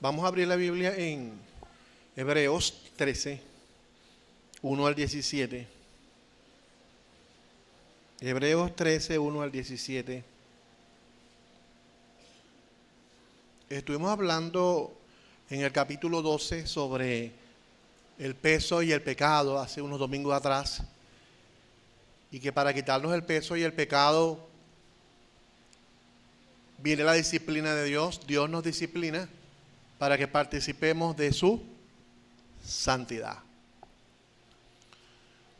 Vamos a abrir la Biblia en Hebreos 13, 1 al 17. Hebreos 13, 1 al 17. Estuvimos hablando en el capítulo 12 sobre el peso y el pecado hace unos domingos atrás. Y que para quitarnos el peso y el pecado viene la disciplina de Dios. Dios nos disciplina para que participemos de su santidad.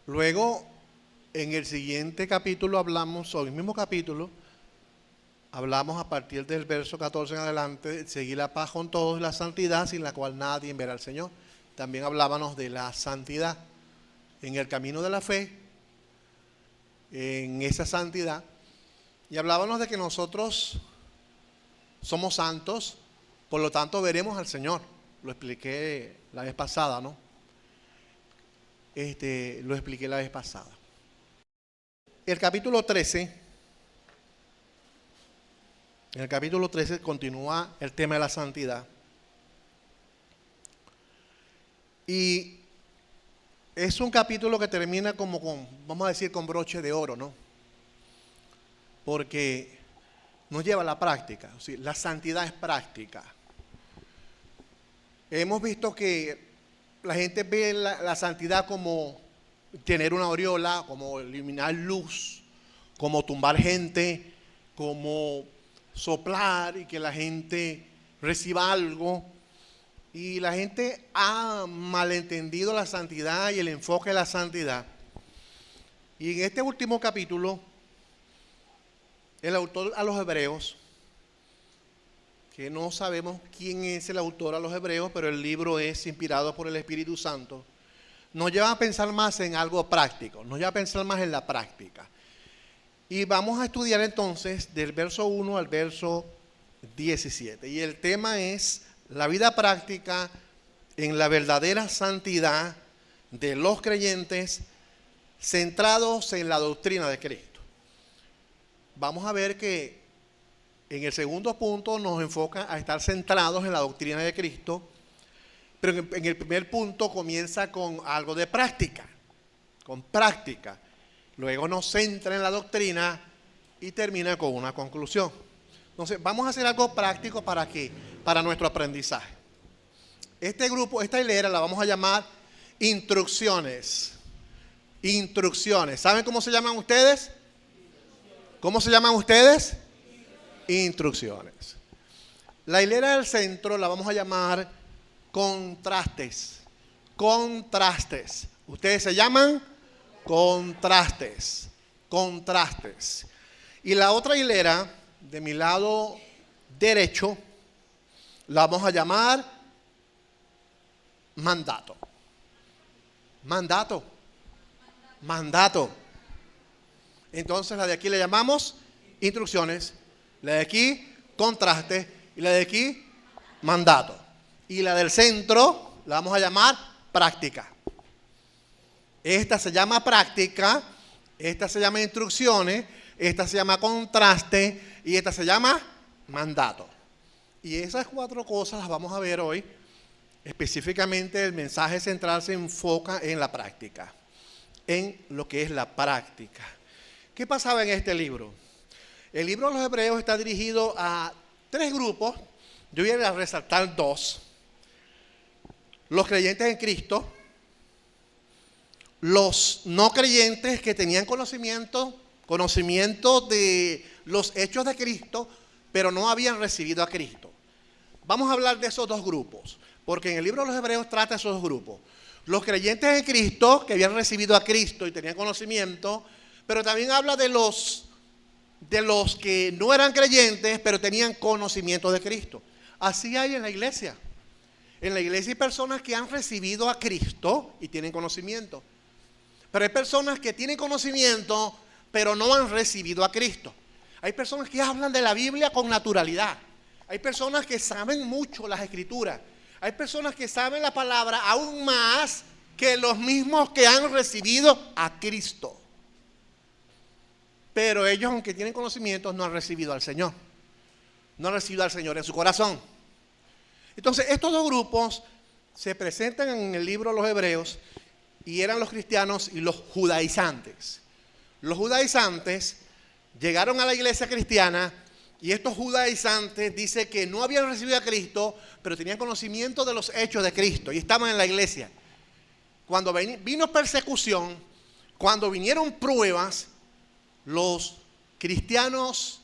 Luego, en el siguiente capítulo hablamos, o en el mismo capítulo, hablamos a partir del verso 14 en adelante, seguir la paz con todos, la santidad sin la cual nadie verá al Señor. También hablábamos de la santidad en el camino de la fe, en esa santidad, y hablábamos de que nosotros somos santos, por lo tanto veremos al Señor. Lo expliqué la vez pasada, ¿no? Lo expliqué la vez pasada. El capítulo 13, en el capítulo 13 continúa el tema de la santidad. Y es un capítulo que termina como con, vamos a decir, con broche de oro, ¿no? Porque nos lleva a la práctica. O sea, la santidad es práctica. Hemos visto que la gente ve la santidad como tener una aureola, como eliminar luz, como tumbar gente, como soplar y que la gente reciba algo. Y la gente ha malentendido la santidad y el enfoque de la santidad. Y en este último capítulo, el autor a los Hebreos, que no sabemos quién es el autor a los Hebreos, pero el libro es inspirado por el Espíritu Santo, nos lleva a pensar más en algo práctico, nos lleva a pensar más en la práctica. Y vamos a estudiar entonces del verso 1 al verso 17. Y el tema es la vida práctica en la verdadera santidad de los creyentes centrados en la doctrina de Cristo. Vamos a ver que en el segundo punto nos enfoca a estar centrados en la doctrina de Cristo, pero en el primer punto comienza con algo de práctica, con práctica. Luego nos centra en la doctrina y termina con una conclusión. Entonces, vamos a hacer algo práctico para nuestro aprendizaje. Este grupo, esta hilera la vamos a llamar instrucciones. Instrucciones. ¿Saben cómo se llaman ustedes? ¿Cómo se llaman ustedes? Instrucciones. La hilera del centro la vamos a llamar contrastes. Contrastes. Ustedes se llaman contrastes. Contrastes. Y la otra hilera de mi lado derecho la vamos a llamar mandato. Mandato. Mandato. Entonces la de aquí le llamamos instrucciones, la de aquí contraste y la de aquí mandato. Y la del centro la vamos a llamar práctica. Esta se llama práctica, esta se llama instrucciones, esta se llama contraste y esta se llama mandato. Y esas cuatro cosas las vamos a ver hoy. Específicamente el mensaje central se enfoca en la práctica, en lo que es la práctica. ¿Qué pasaba en este libro? El libro de los Hebreos está dirigido a tres grupos. Yo voy a resaltar dos. Los creyentes en Cristo, los no creyentes que tenían conocimiento de los hechos de Cristo, pero no habían recibido a Cristo. Vamos a hablar de esos dos grupos, porque en el libro de los Hebreos trata esos dos grupos. Los creyentes en Cristo, que habían recibido a Cristo y tenían conocimiento, pero también habla de los que no eran creyentes, pero tenían conocimiento de Cristo. Así hay en la iglesia. En la iglesia hay personas que han recibido a Cristo y tienen conocimiento. Pero hay personas que tienen conocimiento, pero no han recibido a Cristo. Hay personas que hablan de la Biblia con naturalidad. Hay personas que saben mucho las Escrituras. Hay personas que saben la palabra aún más que los mismos que han recibido a Cristo. Pero ellos, aunque tienen conocimientos, no han recibido al Señor. No han recibido al Señor en su corazón. Entonces, estos dos grupos se presentan en el libro de los Hebreos y eran los cristianos y los judaizantes. Los judaizantes llegaron a la iglesia cristiana y estos judaizantes dicen que no habían recibido a Cristo, pero tenían conocimiento de los hechos de Cristo y estaban en la iglesia. Cuando vino persecución, cuando vinieron pruebas, los cristianos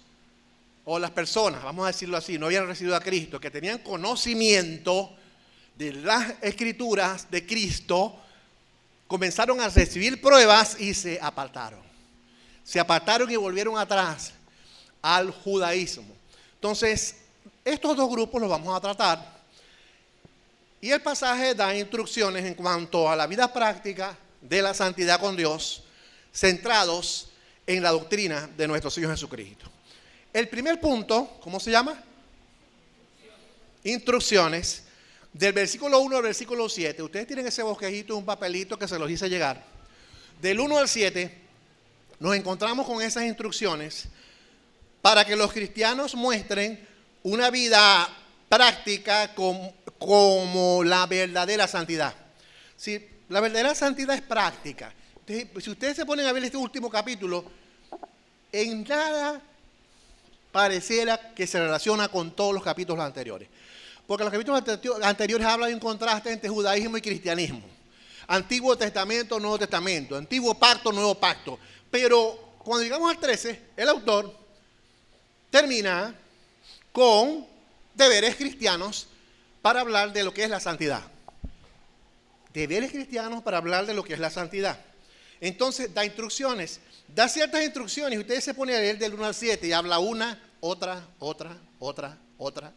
o las personas, vamos a decirlo así, no habían recibido a Cristo, que tenían conocimiento de las escrituras de Cristo, comenzaron a recibir pruebas y se apartaron. Se apartaron y volvieron atrás al judaísmo. Entonces, estos dos grupos los vamos a tratar. Y el pasaje da instrucciones en cuanto a la vida práctica de la santidad con Dios, centrados en la doctrina de nuestro Señor Jesucristo. El primer punto, ¿cómo se llama? Instrucciones. Del versículo 1 al versículo 7. Ustedes tienen ese bosquejito, un papelito que se los hice llegar. Del 1 al 7 nos encontramos con esas instrucciones para que los cristianos muestren una vida práctica como la verdadera santidad. Si la verdadera santidad es práctica. Entonces, si ustedes se ponen a ver este último capítulo, en nada pareciera que se relaciona con todos los capítulos anteriores. Porque los capítulos anteriores hablan de un contraste entre judaísmo y cristianismo. Antiguo Testamento, Nuevo Testamento. Antiguo Pacto, Nuevo Pacto. Pero cuando llegamos al 13, el autor termina con deberes cristianos para hablar de lo que es la santidad. Deberes cristianos para hablar de lo que es la santidad. Entonces da instrucciones. Da ciertas instrucciones y ustedes se ponen a leer del 1 al 7 y habla una, otra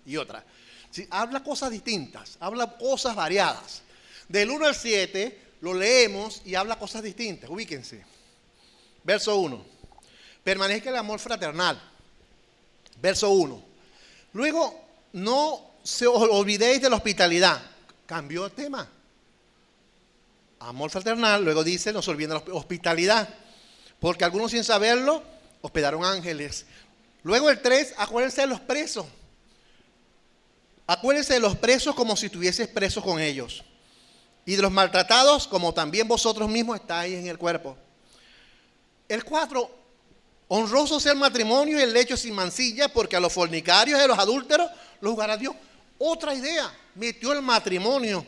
y otra. ¿Sí? Habla cosas distintas, habla cosas variadas. Del 1 al 7 lo leemos y habla cosas distintas. Ubíquense. Verso 1. Permanezca el amor fraternal. Verso 1. Luego, no se olvidéis de la hospitalidad. Cambió el tema. Amor fraternal. Luego dice, no se olviden de la hospitalidad. Porque algunos sin saberlo hospedaron ángeles. Luego el 3, acuérdense de los presos. Acuérdense de los presos como si estuvieses presos con ellos. Y de los maltratados como también vosotros mismos estáis en el cuerpo. El 4, honroso sea el matrimonio y el lecho sin mancilla, porque a los fornicarios y a los adúlteros los juzgará Dios. Otra idea, metió el matrimonio.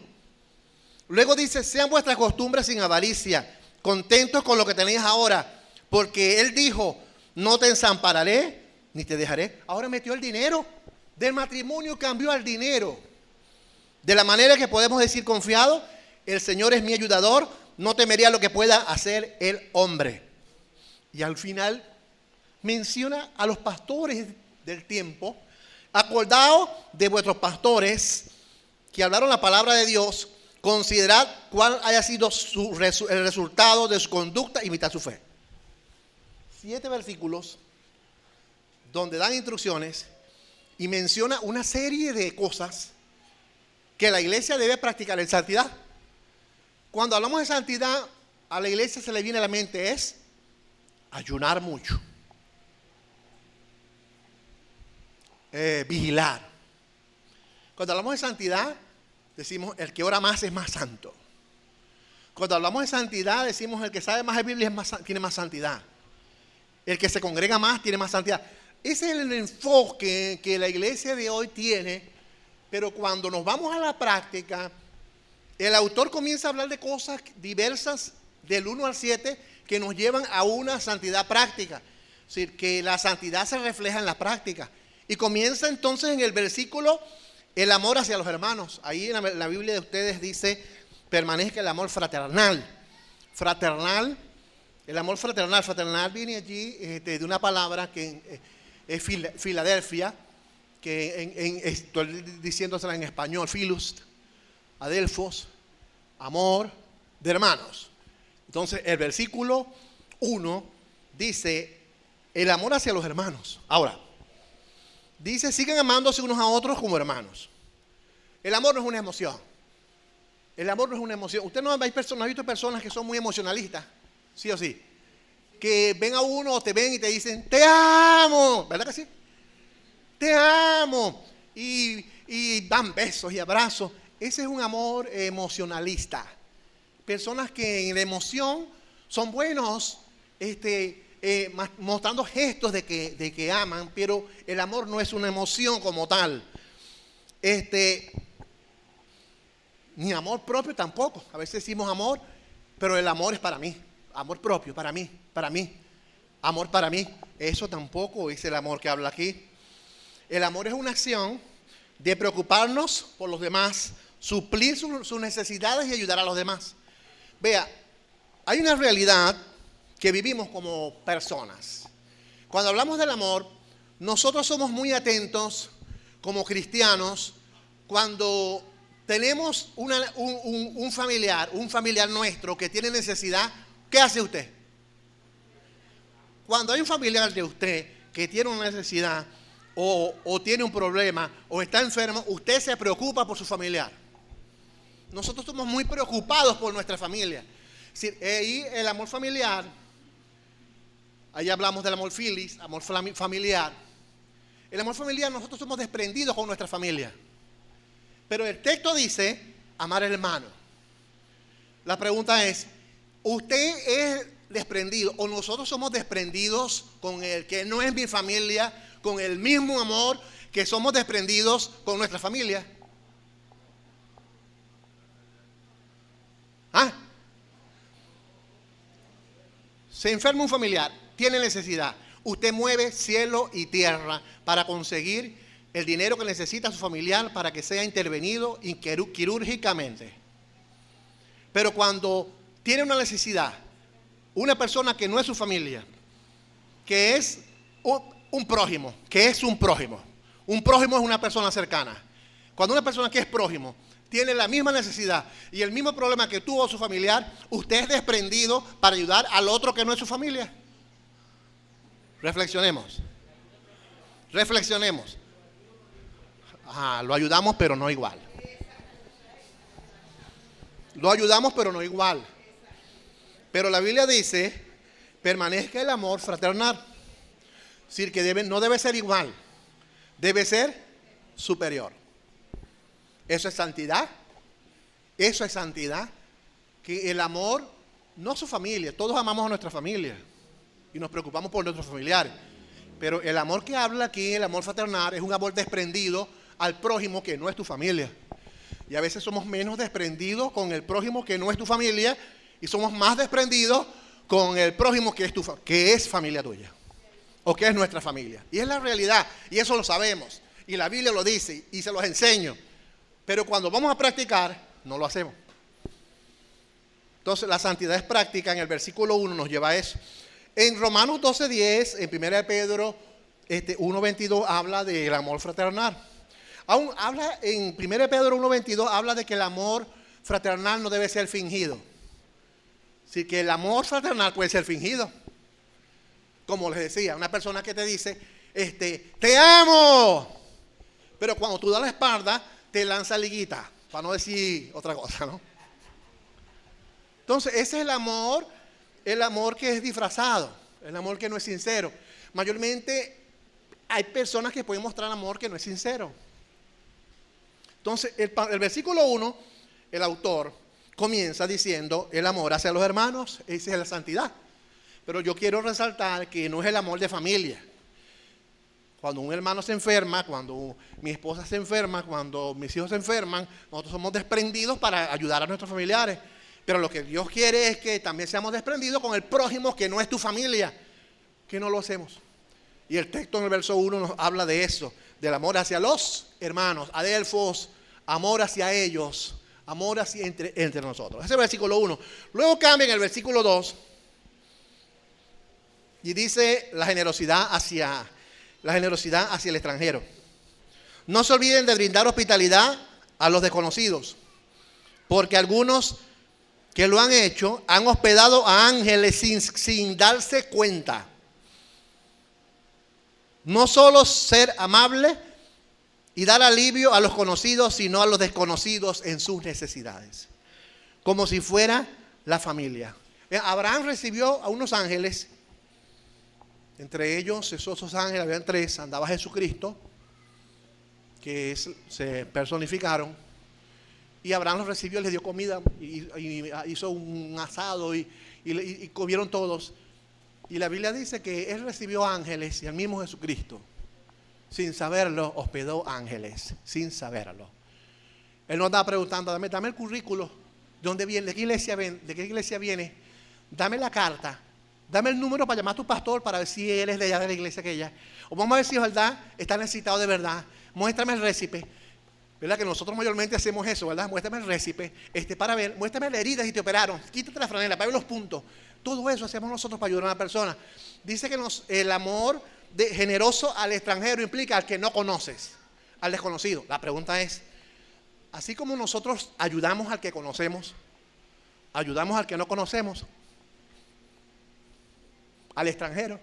Luego dice, sean vuestras costumbres sin avaricia, contentos con lo que tenéis ahora. Porque Él dijo, no te desampararé, ni te dejaré. Ahora metió el dinero. Del matrimonio cambió al dinero. De la manera que podemos decir confiado, el Señor es mi ayudador, no temería lo que pueda hacer el hombre. Y al final menciona a los pastores del tiempo. Acordaos de vuestros pastores que hablaron la palabra de Dios. Considerad cuál haya sido el resultado de su conducta y imitad su fe. 7 versículos donde dan instrucciones y menciona una serie de cosas que la iglesia debe practicar en santidad. Cuando hablamos de santidad, a la iglesia se le viene a la mente es ayunar mucho, vigilar. Cuando hablamos de santidad, decimos el que ora más es más santo. Cuando hablamos de santidad, decimos el que sabe más de Biblia tiene más santidad. El que se congrega más tiene más santidad. Ese es el enfoque que la iglesia de hoy tiene, pero cuando nos vamos a la práctica, el autor comienza a hablar de cosas diversas del 1 al 7 que nos llevan a una santidad práctica. Es decir, que la santidad se refleja en la práctica. Y comienza entonces en el versículo, el amor hacia los hermanos. Ahí en la Biblia de ustedes dice, permanezca el amor fraternal. Fraternal, el amor fraternal. Fraternal viene allí de una palabra que es Filadelfia, que estoy diciéndosela en español, Filus, Adelfos, amor de hermanos. Entonces el versículo 1 dice el amor hacia los hermanos. Ahora, dice sigan amándose unos a otros como hermanos. El amor no es una emoción. El amor no es una emoción. Usted no ha visto personas que son muy emocionalistas, sí o sí, que ven a uno o te ven y te dicen te amo, ¿verdad que sí? Te amo. Y y dan besos y abrazos. Ese es un amor emocionalista. Personas que en la emoción son buenos, mostrando gestos de que aman, pero el amor no es una emoción como tal. Ni amor propio tampoco. A veces decimos amor, pero el amor es para mí. Amor propio, para mí. Amor para mí. Eso tampoco es el amor que habla aquí. El amor es una acción de preocuparnos por los demás, suplir sus necesidades y ayudar a los demás. Vea, hay una realidad que vivimos como personas. Cuando hablamos del amor, nosotros somos muy atentos como cristianos cuando tenemos un familiar nuestro que tiene necesidad. ¿Qué hace usted? Cuando hay un familiar de usted que tiene una necesidad o tiene un problema o está enfermo, usted se preocupa por su familiar. Nosotros somos muy preocupados por nuestra familia. Y el amor familiar, ahí hablamos del amor filis, amor familiar. El amor familiar, nosotros somos desprendidos con nuestra familia. Pero el texto dice amar al hermano. La pregunta es, ¿usted es desprendido o nosotros somos desprendidos con el que no es mi familia, con el mismo amor que somos desprendidos con nuestra familia? Se enferma un familiar, tiene necesidad. Usted mueve cielo y tierra para conseguir el dinero que necesita su familiar para que sea intervenido quirúrgicamente. Pero cuando tiene una necesidad, una persona que no es su familia, que es un prójimo, un prójimo es una persona cercana. Cuando una persona que es prójimo tiene la misma necesidad y el mismo problema que tuvo su familiar, usted es desprendido para ayudar al otro que no es su familia. Reflexionemos. Lo ayudamos, pero no igual. Pero la Biblia dice, permanezca el amor fraternal. Es decir, que no debe ser igual, debe ser superior. Eso es santidad. Que el amor, no su familia, todos amamos a nuestra familia y nos preocupamos por nuestros familiares. Pero el amor que habla aquí, el amor fraternal, es un amor desprendido al prójimo que no es tu familia. Y a veces somos menos desprendidos con el prójimo que no es tu familia y somos más desprendidos con el prójimo que es familia tuya o que es nuestra familia. Y es la realidad y eso lo sabemos y la Biblia lo dice y se los enseño. Pero cuando vamos a practicar, no lo hacemos. Entonces la santidad es práctica. En el versículo 1 nos lleva a eso. En Romanos 12:10, en 1 Pedro 1:22 habla del amor fraternal. En 1 Pedro 1:22 habla de que el amor fraternal no debe ser fingido. Así que el amor fraternal puede ser fingido. Como les decía, una persona que te dice, te amo. Pero cuando tú das la espalda, te lanza liguita, para no decir otra cosa, ¿no? Entonces, ese es el amor que es disfrazado, el amor que no es sincero. Mayormente hay personas que pueden mostrar amor que no es sincero. Entonces, el versículo 1, el autor comienza diciendo el amor hacia los hermanos, esa es la santidad. Pero yo quiero resaltar que no es el amor de familia. Cuando un hermano se enferma, cuando mi esposa se enferma, cuando mis hijos se enferman, nosotros somos desprendidos para ayudar a nuestros familiares. Pero lo que Dios quiere es que también seamos desprendidos con el prójimo que no es tu familia, que no lo hacemos. Y el texto en el verso 1 nos habla de eso, del amor hacia los hermanos, adelfos, amor hacia ellos, amor hacia entre nosotros. Ese es el versículo 1. Luego cambia en el versículo 2 y dice la generosidad hacia el extranjero. No se olviden de brindar hospitalidad a los desconocidos, porque algunos que lo han hecho han hospedado a ángeles sin darse cuenta. No solo ser amable y dar alivio a los conocidos, sino a los desconocidos en sus necesidades, como si fuera la familia. Abraham recibió a unos ángeles. Entre ellos, esos ángeles, habían 3, andaba Jesucristo, se personificaron. Y Abraham los recibió, les dio comida y hizo un asado y comieron todos. Y la Biblia dice que él recibió ángeles y el mismo Jesucristo, sin saberlo, hospedó ángeles, sin saberlo. Él no andaba preguntando, dame el currículo, ¿de dónde viene? ¿De qué iglesia viene? Dame la carta, dame el número para llamar a tu pastor para ver si él es de allá de la iglesia aquella. O vamos a ver si es verdad, está necesitado de verdad. Muéstrame el récipe. ¿Verdad que nosotros mayormente hacemos eso, verdad? Muéstrame el récipe, para ver, muéstrame la herida si te operaron, quítate la franela para ver los puntos. Todo eso hacemos nosotros para ayudar a una persona. Dice que el amor generoso al extranjero implica al que no conoces, al desconocido. La pregunta es, así como nosotros ayudamos al que conocemos, ayudamos al que no conocemos, al extranjero.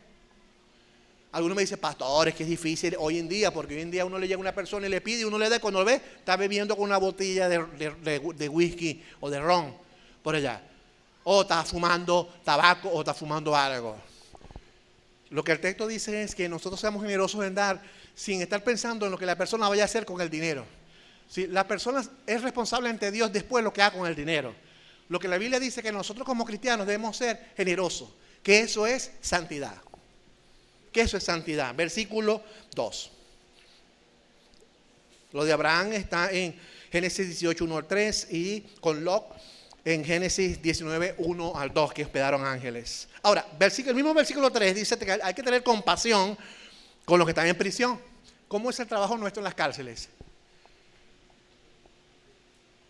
Algunos me dicen, pastor, es que es difícil hoy en día, porque hoy en día uno le llega a una persona y le pide, y uno le da, y cuando lo ve, está bebiendo con una botella de whisky o de ron por allá. O está fumando tabaco o está fumando algo. Lo que el texto dice es que nosotros seamos generosos en dar sin estar pensando en lo que la persona vaya a hacer con el dinero. Si la persona es responsable ante Dios después de lo que haga con el dinero. Lo que la Biblia dice que nosotros como cristianos debemos ser generosos, que eso es santidad. Que eso es santidad. Versículo 2. Lo de Abraham está en Génesis 18, 1 al 3 y con Lot en Génesis 19, 1 al 2, que hospedaron ángeles. Ahora, el mismo versículo 3 dice que hay que tener compasión con los que están en prisión. ¿Cómo es el trabajo nuestro en las cárceles?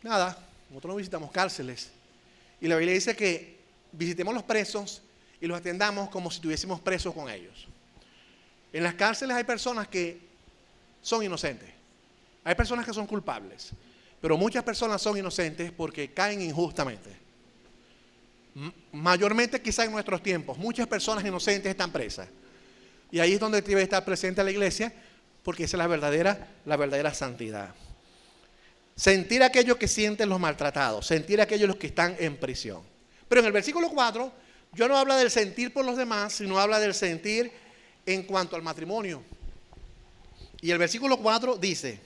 Nada, nosotros no visitamos cárceles. Y la Biblia dice que visitemos los presos y los atendamos como si estuviésemos presos con ellos. En las cárceles hay personas que son inocentes. Hay personas que son culpables. Pero muchas personas son inocentes porque caen injustamente. Mayormente quizá en nuestros tiempos, muchas personas inocentes están presas. Y ahí es donde debe estar presente la iglesia, porque esa es la verdadera santidad. Sentir a aquellos que sienten los maltratados, sentir a aquellos que están en prisión. Pero en el versículo 4, yo no habla del sentir por los demás, sino habla del sentir en cuanto al matrimonio. Y el versículo 4 dice: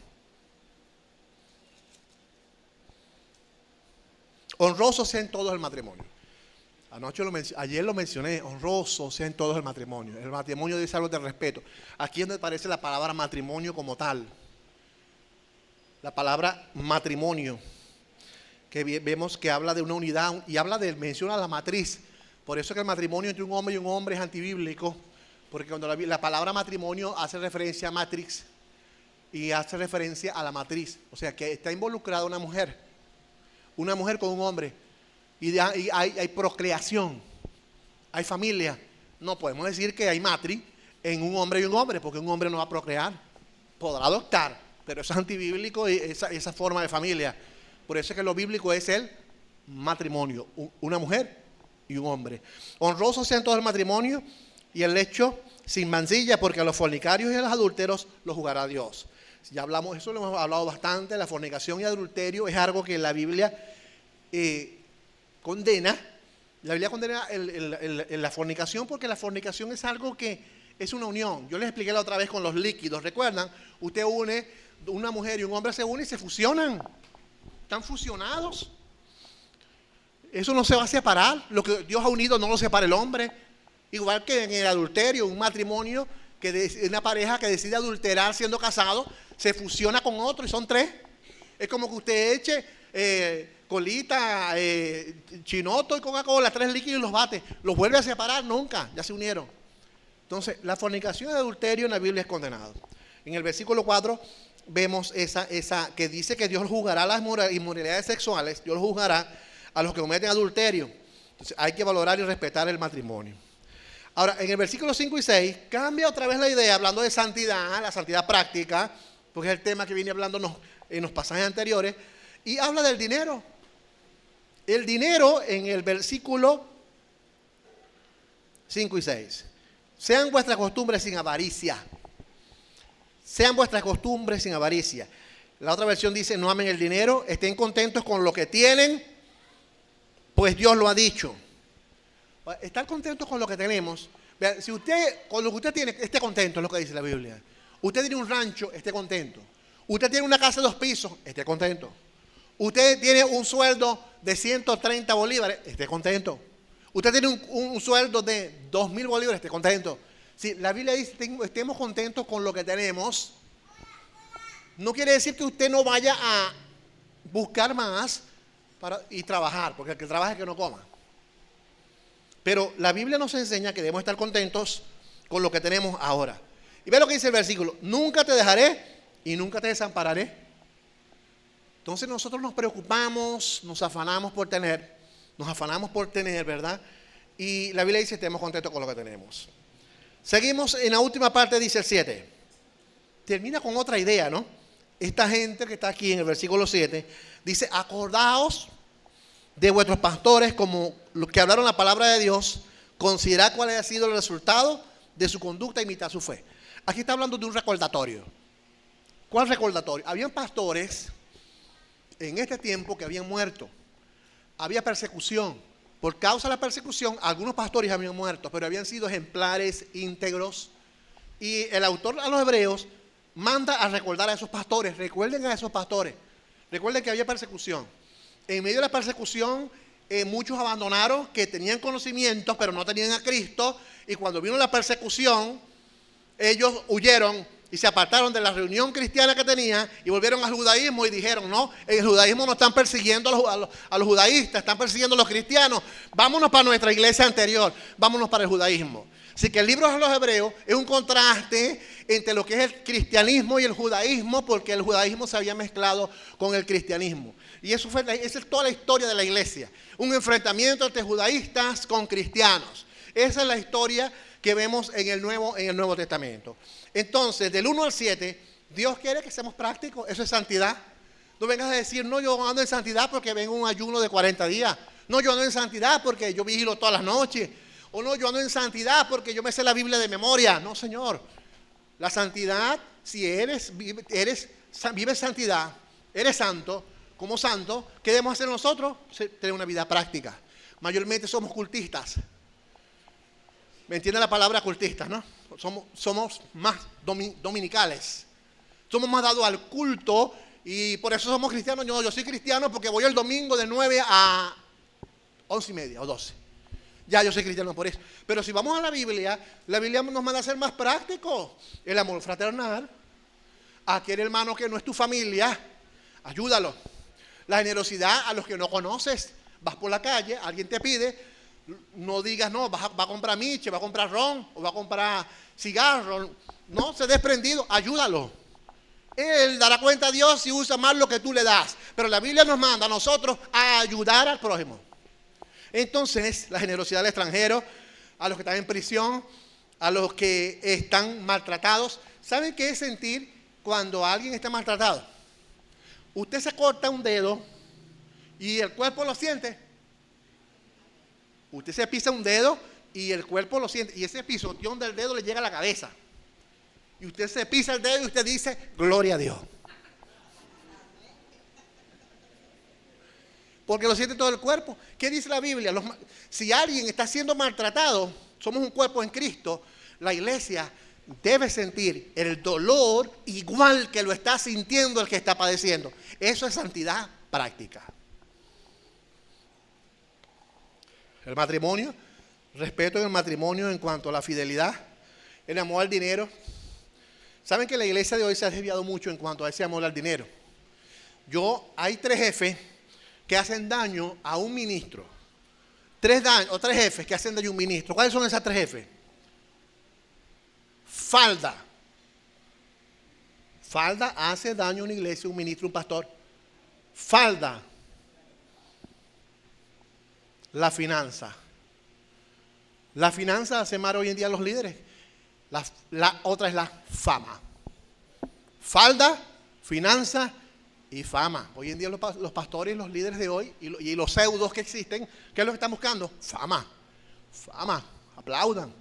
honroso sea en todos el matrimonio. Ayer lo mencioné, honroso sea en todos el matrimonio. El matrimonio dice algo de respeto. Aquí es donde aparece la palabra matrimonio como tal. La palabra matrimonio, que vemos que habla de una unidad y menciona la matriz. Por eso que el matrimonio entre un hombre y un hombre es antibíblico, porque cuando la palabra matrimonio hace referencia a matrix y hace referencia a la matriz, o sea que está involucrada una mujer con un hombre, y hay procreación, hay familia. No podemos decir que hay matriz en un hombre y un hombre, porque un hombre no va a procrear, podrá adoptar, pero eso es antibíblico, esa forma de familia. Por eso es que lo bíblico es el matrimonio, una mujer y un hombre. Honroso sea en todo el matrimonio y el lecho sin mancilla, porque a los fornicarios y a los adúlteros los juzgará Dios. Ya hablamos, eso lo hemos hablado bastante. La fornicación y adulterio es algo que la Biblia condena. La Biblia condena la fornicación, porque la fornicación es algo que es una unión. Yo les expliqué la otra vez con los líquidos. ¿Recuerdan? Usted une, una mujer y un hombre se unen y se fusionan. Están fusionados. Eso no se va a separar. Lo que Dios ha unido no lo separa el hombre. Igual que en el adulterio, un matrimonio, una pareja que decide adulterar siendo casado, se fusiona con otro y son tres. Es como que usted eche colita, chinoto y Coca-Cola, tres líquidos y los bate. ¿Los vuelve a separar? Nunca, ya se unieron. Entonces, la fornicación y el adulterio en la Biblia es condenado. En el versículo 4 vemos esa que dice que Dios juzgará las inmoralidades sexuales, Dios juzgará a los que cometen adulterio. Entonces, hay que valorar y respetar el matrimonio. Ahora, en el versículo 5 y 6, cambia otra vez la idea, hablando de santidad, la santidad práctica, porque es el tema que viene hablándonos en los pasajes anteriores, y habla del dinero. El dinero en el versículo 5 y 6. Sean vuestras costumbres sin avaricia. Sean vuestras costumbres sin avaricia. La otra versión dice, no amen el dinero, estén contentos con lo que tienen, pues Dios lo ha dicho. Estar contentos con lo que tenemos. Vean, si usted, con lo que usted tiene, esté contento, es lo que dice la Biblia. Usted tiene un rancho, esté contento. Usted tiene una casa de 2 pisos, esté contento. Usted tiene un sueldo de 130 bolívares, esté contento. Usted tiene un sueldo de 2.000 bolívares, esté contento. Si la Biblia dice estemos contentos con lo que tenemos, no quiere decir que usted no vaya a buscar más y trabajar, porque el que trabaja es el que no coma. Pero la Biblia nos enseña que debemos estar contentos con lo que tenemos ahora. Y ve lo que dice el versículo: nunca te dejaré y nunca te desampararé. Entonces nosotros nos preocupamos, nos afanamos por tener, ¿verdad? Y la Biblia dice estemos contentos con lo que tenemos. Seguimos en la última parte, dice el 7. Termina con otra idea, ¿no? Esta gente que está aquí en el versículo 7 dice: acordaos de vuestros pastores como los que hablaron la palabra de Dios, considerad cuál ha sido el resultado de su conducta e imitad su fe. Aquí está hablando de un recordatorio. ¿Cuál recordatorio? Habían pastores en este tiempo que habían muerto. Había persecución. Por causa de la persecución, algunos pastores habían muerto, pero habían sido ejemplares, íntegros. Y el autor a los Hebreos manda a recordar a esos pastores. Recuerden a esos pastores. Recuerden que había persecución. En medio de la persecución, muchos abandonaron, que tenían conocimientos, pero no tenían a Cristo. Y cuando vino la persecución, ellos huyeron y se apartaron de la reunión cristiana que tenían y volvieron al judaísmo y dijeron: no, en el judaísmo no están persiguiendo a los judaístas, están persiguiendo a los cristianos. Vámonos para nuestra iglesia anterior, vámonos para el judaísmo. Así que el libro de los Hebreos es un contraste entre lo que es el cristianismo y el judaísmo, porque el judaísmo se había mezclado con el cristianismo. Y esa es toda la historia de la iglesia. Un enfrentamiento entre judaístas con cristianos. Esa es la historia que vemos en el Nuevo Testamento. Entonces, del 1 al 7, Dios quiere que seamos prácticos. Eso es santidad. No vengas a decir: no, yo ando en santidad porque vengo un ayuno de 40 días. No, yo ando en santidad porque yo vigilo todas las noches. O no, yo ando en santidad porque yo me sé la Biblia de memoria. No, Señor. La santidad, si vives santidad, eres santo, como santo, ¿qué debemos hacer nosotros? Tener una vida práctica. Mayormente somos cultistas. ¿Me entiende la palabra cultistas, no? Somos más dominicales. Somos más dados al culto y por eso somos cristianos. Yo soy cristiano porque voy el domingo de 9 a 11:30 o 12. Ya yo soy cristiano por eso. Pero si vamos a la Biblia nos manda a ser más prácticos. El amor fraternal. Aquel hermano que no es tu familia, ayúdalo. La generosidad a los que no conoces. Vas por la calle, alguien te pide, no digas: no, va a comprar miche, va a comprar ron o va a comprar cigarro. No, sé desprendido, ayúdalo. Él dará cuenta a Dios si usa más lo que tú le das. Pero la Biblia nos manda a nosotros a ayudar al prójimo. Entonces, la generosidad al extranjero, a los que están en prisión, a los que están maltratados. ¿Saben qué es sentir cuando alguien está maltratado? Usted se corta un dedo y el cuerpo lo siente. Usted se pisa un dedo y el cuerpo lo siente. Y ese pisoteón del dedo le llega a la cabeza. Y usted se pisa el dedo y usted dice: gloria a Dios. Porque lo siente todo el cuerpo. ¿Qué dice la Biblia? Si alguien está siendo maltratado, somos un cuerpo en Cristo, la iglesia debe sentir el dolor igual que lo está sintiendo el que está padeciendo. Eso es santidad práctica. El matrimonio, respeto en el matrimonio en cuanto a la fidelidad, el amor al dinero. ¿Saben que la iglesia de hoy se ha desviado mucho en cuanto a ese amor al dinero? Hay 3 jefes que hacen daño a un ministro. 3 jefes que hacen daño a un ministro. ¿Cuáles son esas 3 jefes? Falda hace daño a una iglesia, un ministro, un pastor. Falda. La finanza. La finanza hace mal hoy en día a los líderes. La otra es la fama. Falda, finanza y fama. Hoy en día los pastores y los líderes de hoy y los pseudos que existen, ¿qué es lo que están buscando? Fama. Aplaudan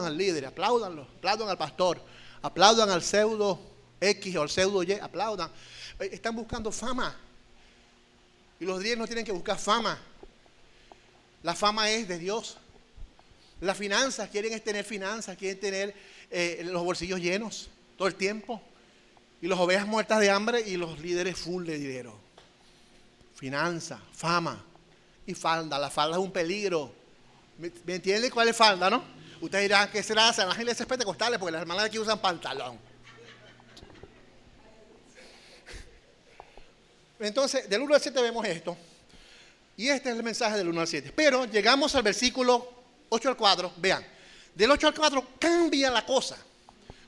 al líder, aplaudan al pastor, aplaudan al pseudo X o al pseudo Y, aplaudan. Están buscando fama. Y los líderes no tienen que buscar fama. La fama es de Dios. Las finanzas, quieren tener finanzas, quieren tener los bolsillos llenos todo el tiempo. Y las ovejas muertas de hambre y los líderes full de dinero. Finanza, fama y falda. La falda es un peligro. ¿Me entienden cuál es falda, no? Ustedes dirán, ¿qué será? Serán las iglesias pentecostales, porque las hermanas aquí usan pantalón. Entonces, del 1 al 7 vemos esto. Y este es el mensaje del 1 al 7. Pero llegamos al versículo 8 al 4. Vean, del 8 al 4 cambia la cosa.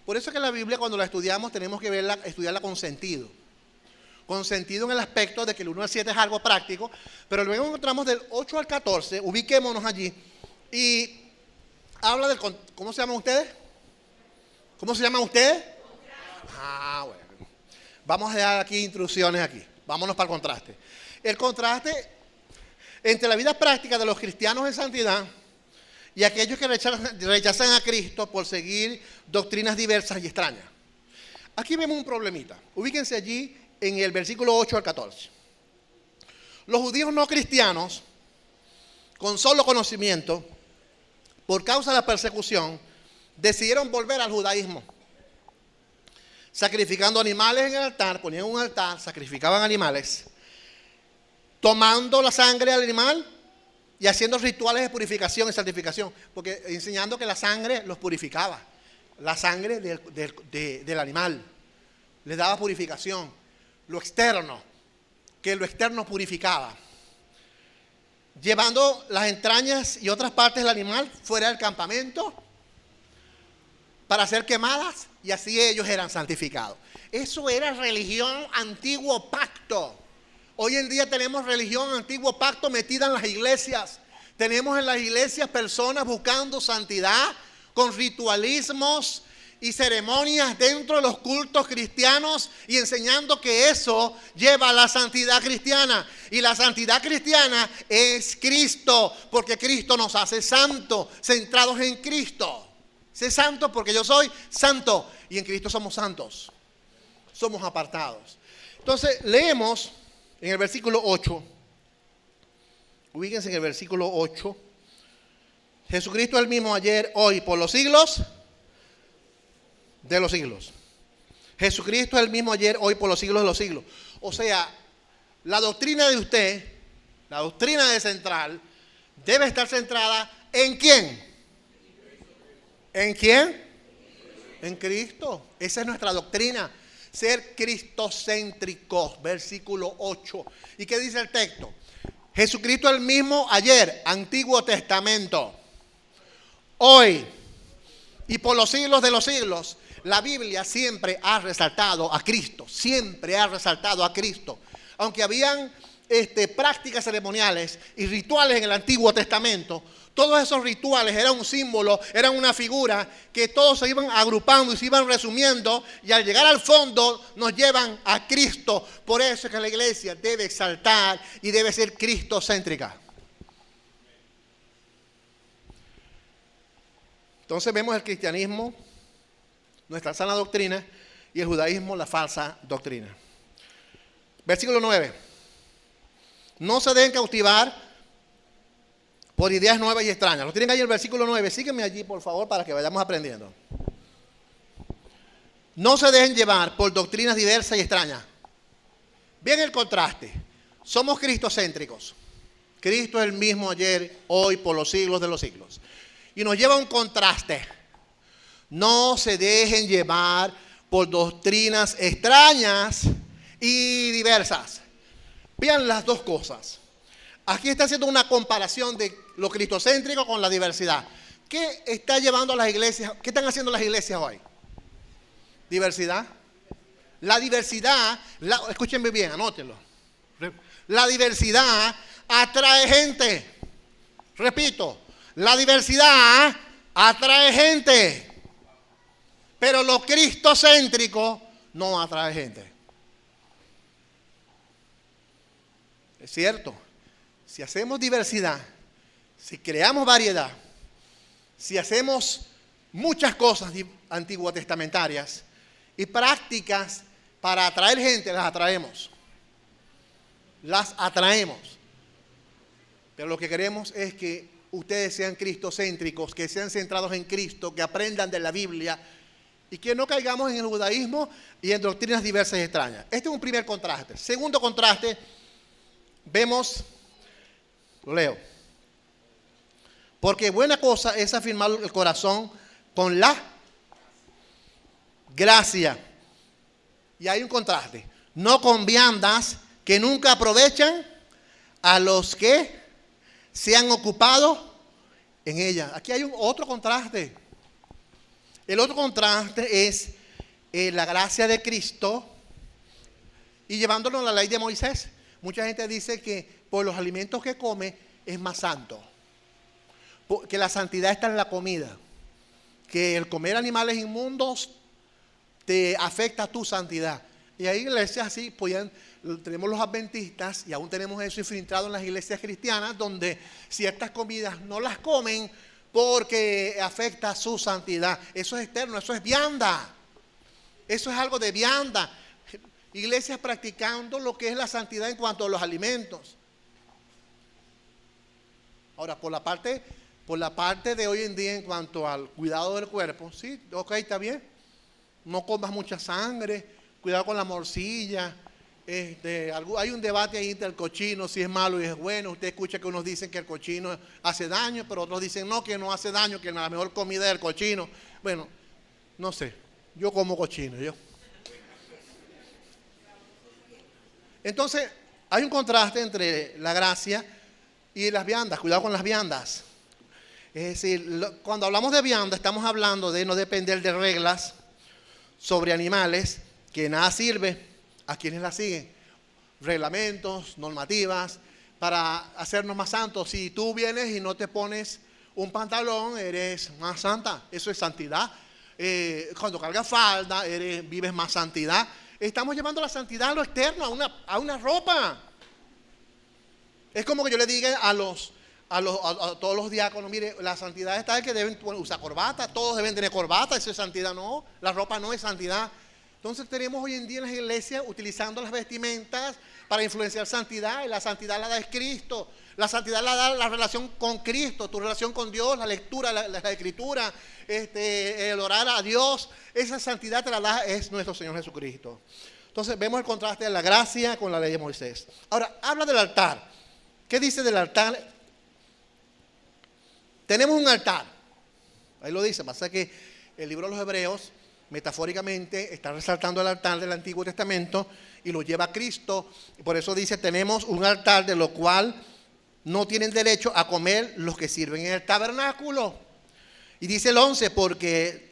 Por eso que la Biblia, cuando la estudiamos, tenemos que estudiarla con sentido. Con sentido en el aspecto de que el 1 al 7 es algo práctico. Pero luego encontramos del 8 al 14, ubiquémonos allí. Y habla del... ¿Cómo se llaman ustedes? ¿Cómo se llaman ustedes? Ah, bueno. Vamos a dar aquí instrucciones aquí. Vámonos para el contraste. El contraste entre la vida práctica de los cristianos en santidad y aquellos que rechazan a Cristo por seguir doctrinas diversas y extrañas. Aquí vemos un problemita. Ubíquense allí en el versículo 8 al 14. Los judíos no cristianos, con solo conocimiento, por causa de la persecución, decidieron volver al judaísmo. Sacrificando animales en el altar, ponían un altar, sacrificaban animales, tomando la sangre del animal y haciendo rituales de purificación y santificación, porque enseñando que la sangre los purificaba, la sangre del animal les daba purificación, lo externo, que lo externo purificaba, llevando las entrañas y otras partes del animal fuera del campamento para ser quemadas, y así ellos eran santificados. Eso era religión antiguo pacto. Hoy en día tenemos religión antiguo pacto metida en las iglesias. Tenemos en las iglesias personas buscando santidad con ritualismos y ceremonias dentro de los cultos cristianos y enseñando que eso lleva a la santidad cristiana. Y la santidad cristiana es Cristo, porque Cristo nos hace santos, centrados en Cristo. Sé santo porque yo soy santo y en Cristo somos santos. Somos apartados. Entonces leemos en el versículo 8. Ubíquense en el versículo 8. Jesucristo es el mismo ayer, hoy, por los siglos de los siglos. Jesucristo es el mismo ayer, hoy, por los siglos de los siglos. O sea, la doctrina de usted, la doctrina de Central, debe estar centrada ¿en quién? ¿En quién? En Cristo. Esa es nuestra doctrina. Ser cristocéntricos. Versículo 8. ¿Y qué dice el texto? Jesucristo es el mismo ayer, Antiguo Testamento, hoy y por los siglos de los siglos. La Biblia siempre ha resaltado a Cristo. Siempre ha resaltado a Cristo. Aunque habían prácticas ceremoniales y rituales en el Antiguo Testamento, todos esos rituales eran un símbolo, eran una figura que todos se iban agrupando y se iban resumiendo, y al llegar al fondo nos llevan a Cristo. Por eso es que la iglesia debe exaltar y debe ser cristocéntrica. Entonces vemos el cristianismo, nuestra sana doctrina, y el judaísmo, la falsa doctrina. Versículo 9. No se dejen cautivar por ideas nuevas y extrañas. Lo tienen ahí el versículo 9. Sígueme allí, por favor, para que vayamos aprendiendo. No se dejen llevar por doctrinas diversas y extrañas. Bien el contraste. Somos cristocéntricos. Cristo es el mismo ayer, hoy, por los siglos de los siglos. Y nos lleva a un contraste. No se dejen llevar por doctrinas extrañas y diversas. Vean las dos cosas. Aquí está haciendo una comparación de lo cristocéntrico con la diversidad. ¿Qué está llevando a las iglesias? ¿Qué están haciendo las iglesias hoy? Diversidad. La diversidad, escúchenme bien, anótenlo. La diversidad atrae gente. Repito, la diversidad atrae gente. Pero lo cristocéntrico no atrae gente. Es cierto. Si hacemos diversidad, si creamos variedad, si hacemos muchas cosas antiguo testamentarias y prácticas para atraer gente, las atraemos. Las atraemos. Pero lo que queremos es que ustedes sean cristocéntricos, que sean centrados en Cristo, que aprendan de la Biblia y que no caigamos en el judaísmo y en doctrinas diversas y extrañas. Este es un primer contraste. Segundo contraste, vemos, lo leo, porque buena cosa es afirmar el corazón con la gracia. Y hay un contraste, no con viandas que nunca aprovechan a los que se han ocupado en ella. Aquí hay otro contraste. El otro contraste es la gracia de Cristo y llevándolo a la ley de Moisés. Mucha gente dice que por los alimentos que come es más santo, que la santidad está en la comida, que el comer animales inmundos te afecta a tu santidad. Y hay iglesias así, tenemos los adventistas y aún tenemos eso infiltrado en las iglesias cristianas, donde ciertas comidas no las comen porque afecta su santidad. Eso es externo, eso es vianda. Eso es algo de vianda. Iglesias practicando lo que es la santidad en cuanto a los alimentos. Ahora, por la parte de hoy en día en cuanto al cuidado del cuerpo, sí, ok, está bien. No comas mucha sangre, cuidado con la morcilla. Hay un debate ahí entre el cochino, si es malo y es bueno. Usted escucha que unos dicen que el cochino hace daño, pero otros dicen no, que no hace daño, que la mejor comida es el cochino. Bueno, no sé, yo como cochino, Entonces, hay un contraste entre la gracia y las viandas. Cuidado con las viandas. Es decir, cuando hablamos de vianda, estamos hablando de no depender de reglas sobre animales que nada sirve a quienes la siguen. Reglamentos, normativas, para hacernos más santos. Si tú vienes y no te pones un pantalón, eres más santa. Eso es santidad. Cuando cargas falda, vives más santidad. Estamos llevando la santidad a lo externo, a una ropa. Es como que yo le diga a todos los diáconos, mire, la santidad está en que deben usar corbata, todos deben tener corbata, eso es santidad. No, la ropa no es santidad. Entonces tenemos hoy en día en las iglesias utilizando las vestimentas para influenciar santidad, y la santidad la da es Cristo. La santidad la da la relación con Cristo, tu relación con Dios, la lectura, la escritura, el orar a Dios. Esa santidad te la da es nuestro Señor Jesucristo. Entonces vemos el contraste de la gracia con la ley de Moisés. Ahora, habla del altar. ¿Qué dice del altar? Tenemos un altar. Ahí lo dice. Pasa que el libro de los Hebreos, metafóricamente, está resaltando el altar del Antiguo Testamento y lo lleva a Cristo. Y por eso dice, tenemos un altar de lo cual no tienen derecho a comer los que sirven en el tabernáculo. Y dice el 11, porque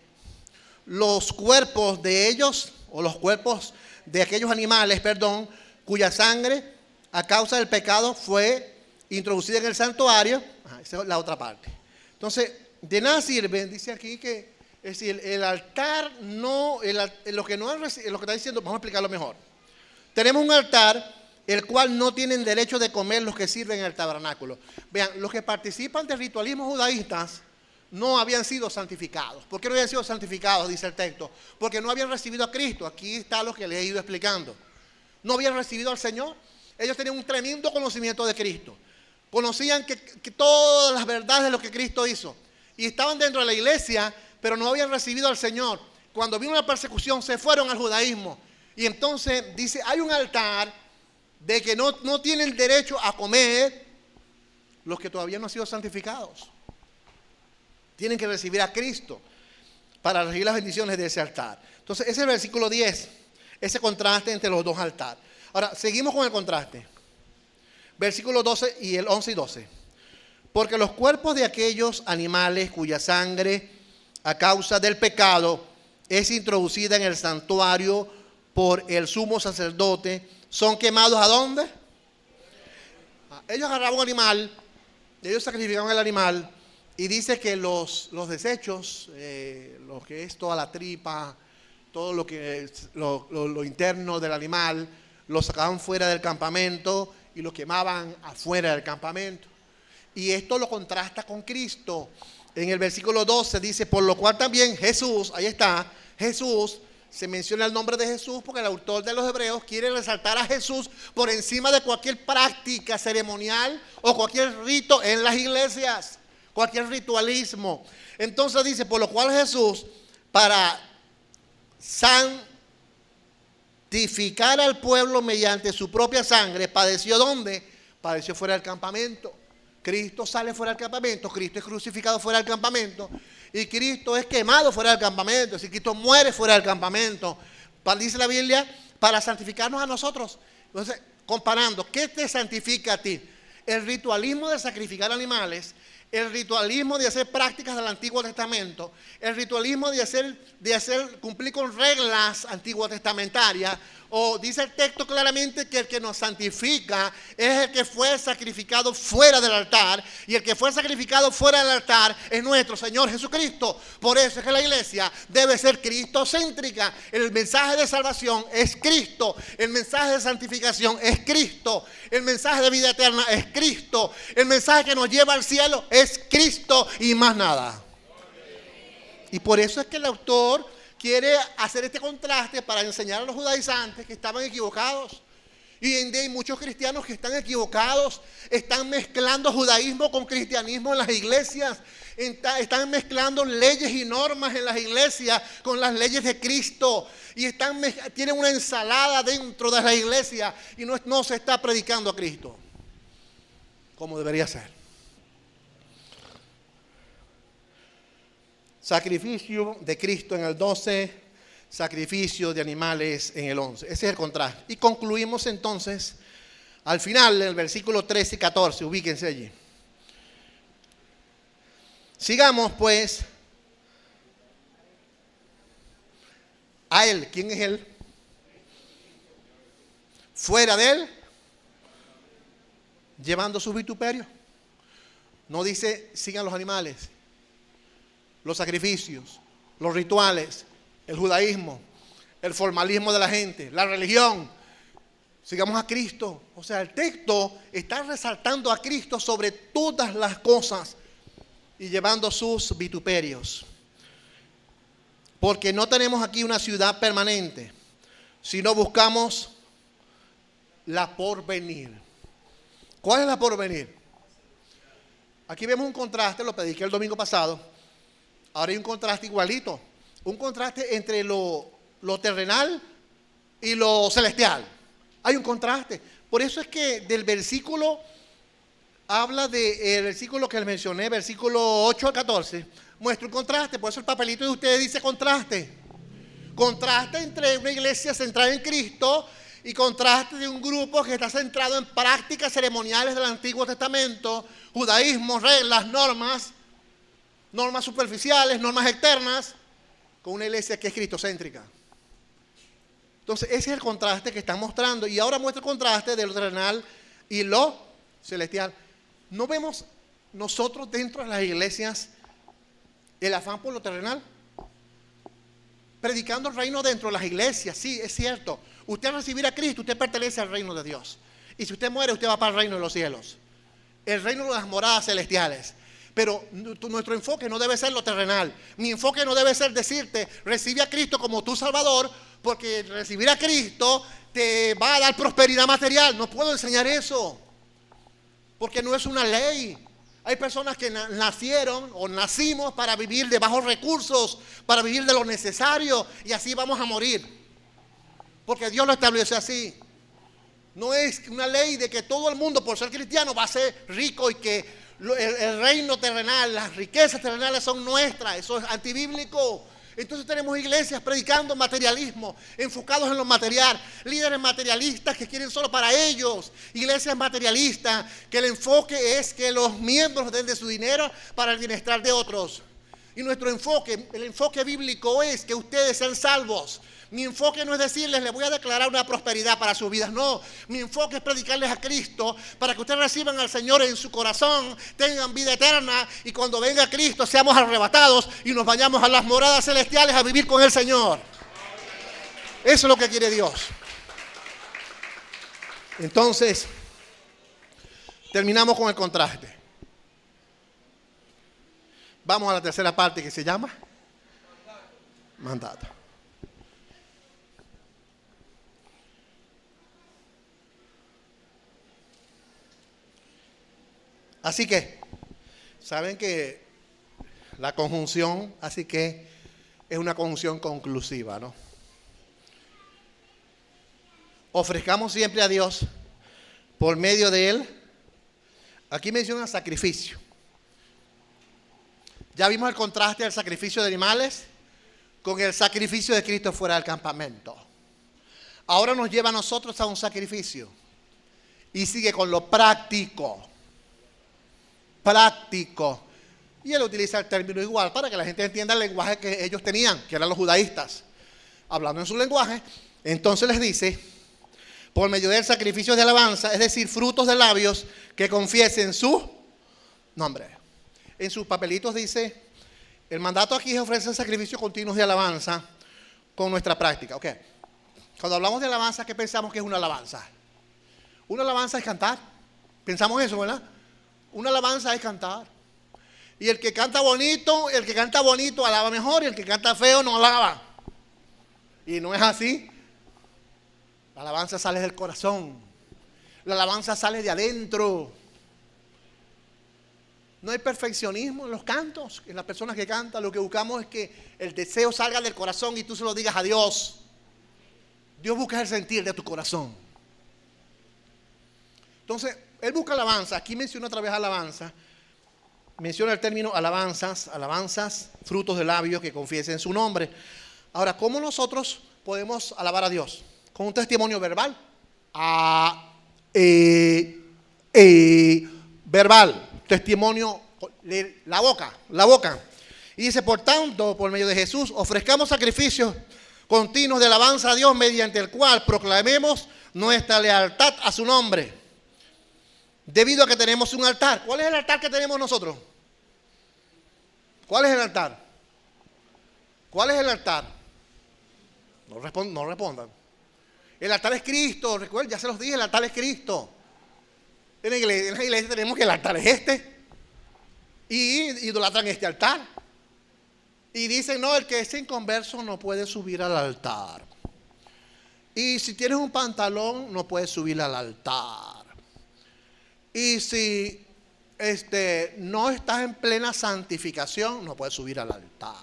los cuerpos de ellos, o los cuerpos de aquellos animales, cuya sangre a causa del pecado fue introducida en el santuario. Esa es la otra parte. Entonces, de nada sirve, dice aquí que, es decir, el altar no, lo que está diciendo, vamos a explicarlo mejor. Tenemos un altar el cual no tienen derecho de comer los que sirven en el tabernáculo. Vean, los que participan del ritualismo judaístas no habían sido santificados. ¿Por qué no habían sido santificados? Dice el texto. Porque no habían recibido a Cristo. Aquí está lo que les he ido explicando. No habían recibido al Señor. Ellos tenían un tremendo conocimiento de Cristo. Conocían que todas las verdades de lo que Cristo hizo. Y estaban dentro de la iglesia, pero no habían recibido al Señor. Cuando vino la persecución, se fueron al judaísmo. Y entonces dice, hay un altar de que no tienen derecho a comer los que todavía no han sido santificados. Tienen que recibir a Cristo para recibir las bendiciones de ese altar. Entonces, ese es el versículo 10, ese contraste entre los dos altares. Ahora, seguimos con el contraste. Versículos 12 y el 11 y 12. Porque los cuerpos de aquellos animales cuya sangre a causa del pecado es introducida en el santuario por el sumo sacerdote, son quemados ¿a dónde? Ellos agarraban un animal, ellos sacrificaban el animal, y dice que los desechos, lo que es toda la tripa, todo lo que es lo interno del animal, lo sacaban fuera del campamento y lo quemaban afuera del campamento. Y esto lo contrasta con Cristo. En el versículo 12 dice, por lo cual también Jesús, ahí está, Jesús, se menciona el nombre de Jesús porque el autor de los Hebreos quiere resaltar a Jesús por encima de cualquier práctica ceremonial o cualquier rito en las iglesias, cualquier ritualismo. Entonces dice, por lo cual Jesús, para santificar al pueblo mediante su propia sangre, padeció ¿dónde? Padeció fuera del campamento. Cristo sale fuera del campamento, Cristo es crucificado fuera del campamento y Cristo es quemado fuera del campamento, es decir, Cristo muere fuera del campamento. Dice la Biblia, para santificarnos a nosotros. Entonces, comparando, ¿qué te santifica a ti? El ritualismo de sacrificar animales, el ritualismo de hacer prácticas del Antiguo Testamento, el ritualismo de cumplir con reglas antiguo testamentarias, o dice el texto claramente que el que nos santifica es el que fue sacrificado fuera del altar, y el que fue sacrificado fuera del altar es nuestro Señor Jesucristo. Por eso es que la iglesia debe ser cristocéntrica. El mensaje de salvación es Cristo, el mensaje de santificación es Cristo, el mensaje de vida eterna es Cristo, el mensaje que nos lleva al cielo es Cristo y más nada. Y por eso es que el autor quiere hacer este contraste para enseñar a los judaizantes que estaban equivocados. Y hoy en día hay muchos cristianos que están equivocados, están mezclando judaísmo con cristianismo en las iglesias, están mezclando leyes y normas en las iglesias con las leyes de Cristo, y tienen una ensalada dentro de la iglesia y no se está predicando a Cristo como debería ser. Sacrificio de Cristo en el 12, sacrificio de animales en el 11. Ese es el contraste. Y concluimos entonces al final del versículo 13 y 14. Ubíquense allí. Sigamos pues a Él. ¿Quién es Él? Fuera de Él, llevando sus vituperios. No dice sigan los animales, los sacrificios, los rituales, el judaísmo, el formalismo de la gente, la religión. Sigamos a Cristo. O sea, el texto está resaltando a Cristo sobre todas las cosas y llevando sus vituperios. Porque no tenemos aquí una ciudad permanente, sino buscamos la porvenir. ¿Cuál es la porvenir? Aquí vemos un contraste, lo prediqué el domingo pasado. Ahora hay un contraste igualito, un contraste entre lo terrenal y lo celestial. Hay un contraste. Por eso es que del versículo, habla del versículo que les mencioné, versículo 8 al 14, muestra un contraste. Por eso el papelito de ustedes dice contraste. Contraste entre una iglesia centrada en Cristo y contraste de un grupo que está centrado en prácticas ceremoniales del Antiguo Testamento, judaísmo, reglas, normas superficiales, normas externas, con una iglesia que es cristocéntrica. Entonces ese es el contraste que están mostrando, y ahora muestra el contraste de lo terrenal y lo celestial. ¿No vemos nosotros dentro de las iglesias el afán por lo terrenal? Predicando el reino dentro de las iglesias, sí, es cierto. Usted al recibir a Cristo, usted pertenece al reino de Dios, y si usted muere, usted va para el reino de los cielos, el reino de las moradas celestiales. Pero nuestro enfoque no debe ser lo terrenal. Mi enfoque no debe ser decirte, recibe a Cristo como tu Salvador, porque recibir a Cristo te va a dar prosperidad material. No puedo enseñar eso, porque no es una ley. Hay personas que nacieron o nacimos para vivir de bajos recursos, para vivir de lo necesario, y así vamos a morir, porque Dios lo establece así. No es una ley de que todo el mundo por ser cristiano va a ser rico y que el reino terrenal, las riquezas terrenales son nuestras. Eso es antibíblico. Entonces tenemos iglesias predicando materialismo, enfocados en lo material, líderes materialistas que quieren solo para ellos, iglesias materialistas que el enfoque es que los miembros den de su dinero para el bienestar de otros. Y nuestro enfoque, el enfoque bíblico, es que ustedes sean salvos. Mi enfoque no es decirles, les voy a declarar una prosperidad para sus vidas. No, mi enfoque es predicarles a Cristo para que ustedes reciban al Señor en su corazón, tengan vida eterna, y cuando venga Cristo seamos arrebatados y nos vayamos a las moradas celestiales a vivir con el Señor. Eso es lo que quiere Dios. Entonces, terminamos con el contraste. Vamos a la tercera parte, que se llama mandato. Así que, saben que la conjunción, así que es una conjunción conclusiva, ¿no? ofrezcamos siempre a Dios por medio de Él. Aquí menciona sacrificio. Ya vimos el contraste del sacrificio de animales con el sacrificio de Cristo fuera del campamento. Ahora nos lleva a nosotros a un sacrificio. Y sigue con lo práctico. Práctico. Y él utiliza el término igual para que la gente entienda el lenguaje que ellos tenían, que eran los judaístas. Hablando en su lenguaje, entonces les dice, por medio del sacrificio de alabanza, es decir, frutos de labios que confiesen su nombre. En sus papelitos dice, el mandato aquí es ofrecer sacrificios continuos de alabanza con nuestra práctica. Ok. Cuando hablamos de alabanza, ¿qué pensamos que es una alabanza? Una alabanza es cantar. Pensamos eso, ¿verdad? Una alabanza es cantar. Y el que canta bonito alaba mejor, y el que canta feo no alaba. Y no es así. La alabanza sale del corazón. La alabanza sale de adentro. No hay perfeccionismo en los cantos, en las personas que cantan. Lo que buscamos es que el deseo salga del corazón y tú se lo digas a Dios. Dios busca el sentir de tu corazón. Entonces, Él busca alabanza. Aquí menciona otra vez alabanza. Menciona el término alabanzas, frutos de labios que confiesen su nombre. Ahora, ¿cómo nosotros podemos alabar a Dios? ¿Con un testimonio verbal? Verbal. Testimonio, la boca. Y dice, por tanto, por medio de Jesús, ofrezcamos sacrificios continuos de alabanza a Dios, mediante el cual proclamemos nuestra lealtad a su nombre. Debido a que tenemos un altar. ¿Cuál es el altar que tenemos nosotros? ¿Cuál es el altar? ¿Cuál es el altar? No respondan. El altar es Cristo. Recuerden, ya se los dije, el altar es Cristo. En la iglesia tenemos que el altar es este. Y idolatran este altar. Y dicen, no, el que es inconverso no puede subir al altar. Y si tienes un pantalón, no puedes subir al altar. Y si no estás en plena santificación, no puedes subir al altar.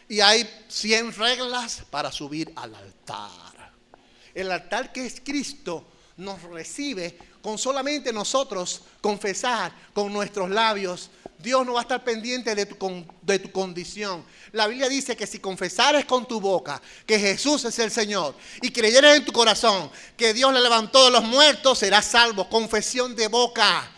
Y hay 100 reglas para subir al altar. El altar que es Cristo nos recibe con solamente nosotros confesar con nuestros labios. Dios no va a estar pendiente de tu condición. La Biblia dice que si confesares con tu boca que Jesús es el Señor y creyeres en tu corazón que Dios le levantó de los muertos, serás salvo. Confesión de boca.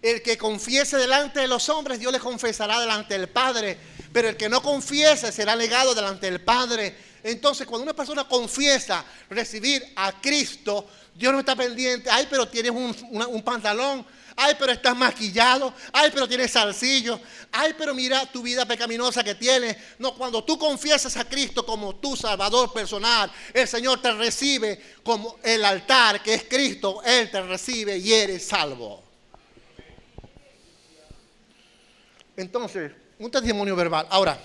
El que confiese delante de los hombres, Dios le confesará delante del Padre. Pero el que no confiese será negado delante del Padre. Entonces, cuando una persona confiesa recibir a Cristo, Dios no está pendiente. Ay, pero tienes un pantalón. Ay, pero estás maquillado. Ay, pero tienes zarcillo. Ay, pero mira tu vida pecaminosa que tienes. No, cuando tú confiesas a Cristo como tu Salvador personal, el Señor te recibe como el altar que es Cristo. Él te recibe y eres salvo. Entonces, un testimonio verbal. Ahora,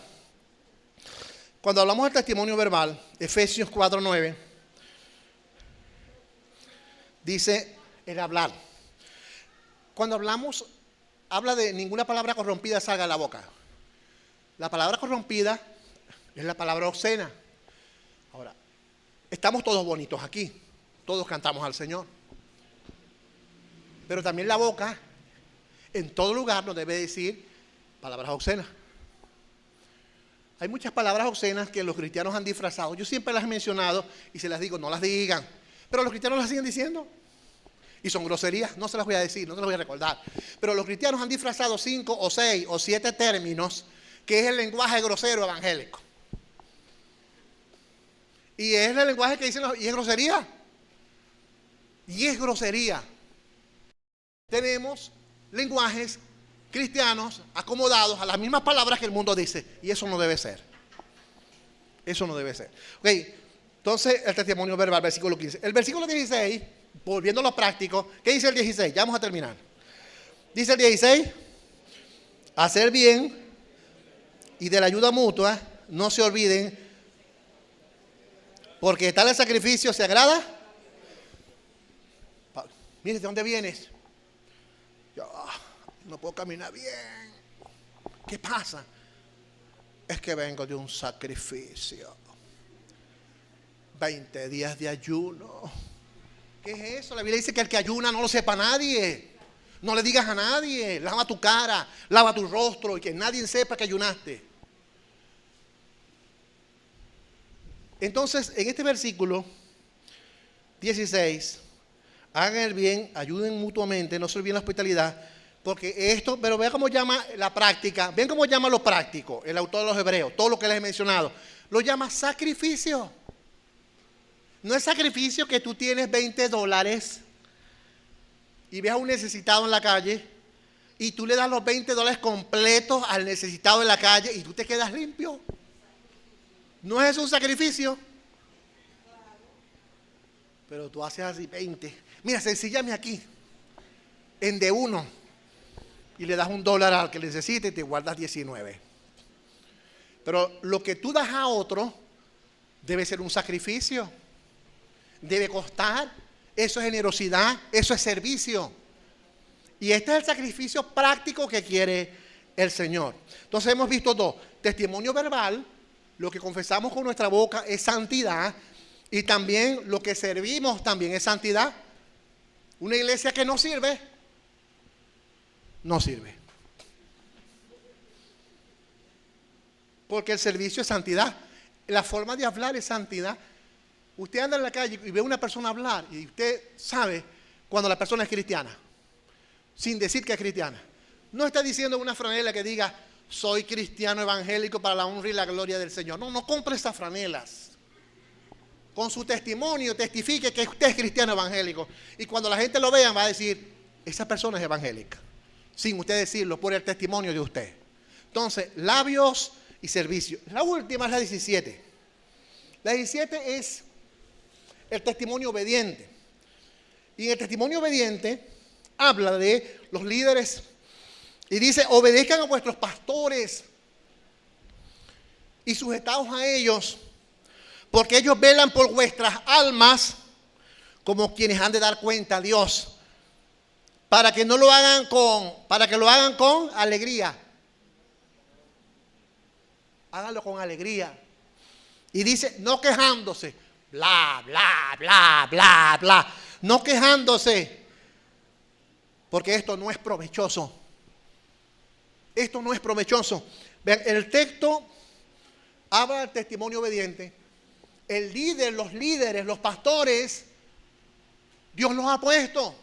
cuando hablamos del testimonio verbal, Efesios 4:9, dice el hablar. Cuando hablamos, habla de ninguna palabra corrompida salga de la boca. La palabra corrompida es la palabra obscena. Ahora, estamos todos bonitos aquí, todos cantamos al Señor. Pero también la boca, en todo lugar, nos debe decir palabras obscenas. Hay muchas palabras obscenas que los cristianos han disfrazado. Yo siempre las he mencionado y se las digo, no las digan. Pero los cristianos las siguen diciendo. Y son groserías, no se las voy a decir, no se las voy a recordar. Pero los cristianos han disfrazado 5 o 6 o 7 términos que es el lenguaje grosero evangélico. Y es el lenguaje que dicen, y es grosería. Y es grosería. Tenemos lenguajes cristianos acomodados a las mismas palabras que el mundo dice. Y eso no debe ser. Eso no debe ser. Ok, entonces el testimonio verbal, versículo 15. El versículo 16, volviendo a lo práctico, ¿qué dice el 16? Ya vamos a terminar. Dice el 16, hacer bien y de la ayuda mutua, no se olviden, porque tal el sacrificio se agrada. Mire, ¿de dónde vienes? Yo no puedo caminar bien. ¿Qué pasa? Es que vengo de un sacrificio. 20 días de ayuno. ¿Qué es eso? La Biblia dice que el que ayuna no lo sepa nadie. No le digas a nadie. Lava tu cara, lava tu rostro y que nadie sepa que ayunaste. Entonces, en este versículo 16, hagan el bien, ayuden mutuamente, no se olviden la hospitalidad, porque esto, pero vean cómo llama la práctica, ven cómo llama lo práctico, el autor de los Hebreos, todo lo que les he mencionado, lo llama sacrificio. No es sacrificio que tú tienes $20 y ves a un necesitado en la calle y tú le das los $20 completos al necesitado en la calle y tú te quedas limpio. ¿No es eso un sacrificio? Pero tú haces así 20. Mira, sencillame aquí, en de uno, y le das $1 al que necesite y te guardas 19. Pero lo que tú das a otro debe ser un sacrificio. Debe costar. Eso es generosidad, eso es servicio. Y este es el sacrificio práctico que quiere el Señor. Entonces hemos visto dos: testimonio verbal, lo que confesamos con nuestra boca es santidad, y también lo que servimos también es santidad. Una iglesia que no sirve, no sirve. Porque el servicio es santidad. La forma de hablar es santidad. Usted anda en la calle y ve a una persona hablar y usted sabe cuando la persona es cristiana, sin decir que es cristiana. No está diciendo una franela que diga: soy cristiano evangélico para la honra y la gloria del Señor. No, no compre esas franelas. Con su testimonio testifique que usted es cristiano evangélico. Y cuando la gente lo vea va a decir: esa persona es evangélica. Sin usted decirlo, por el testimonio de usted. Entonces, labios y servicio. La última es la 17. La 17 es el testimonio obediente. Y en el testimonio obediente habla de los líderes y dice: obedezcan a vuestros pastores y sujetaos a ellos, porque ellos velan por vuestras almas como quienes han de dar cuenta a Dios, para que lo hagan con alegría. Háganlo con alegría. Y dice: no quejándose, bla, bla, bla, bla, bla. No quejándose, porque esto no es provechoso. Esto no es provechoso. Vean, el texto habla del testimonio obediente. El líder, los líderes, los pastores, Dios los ha puesto.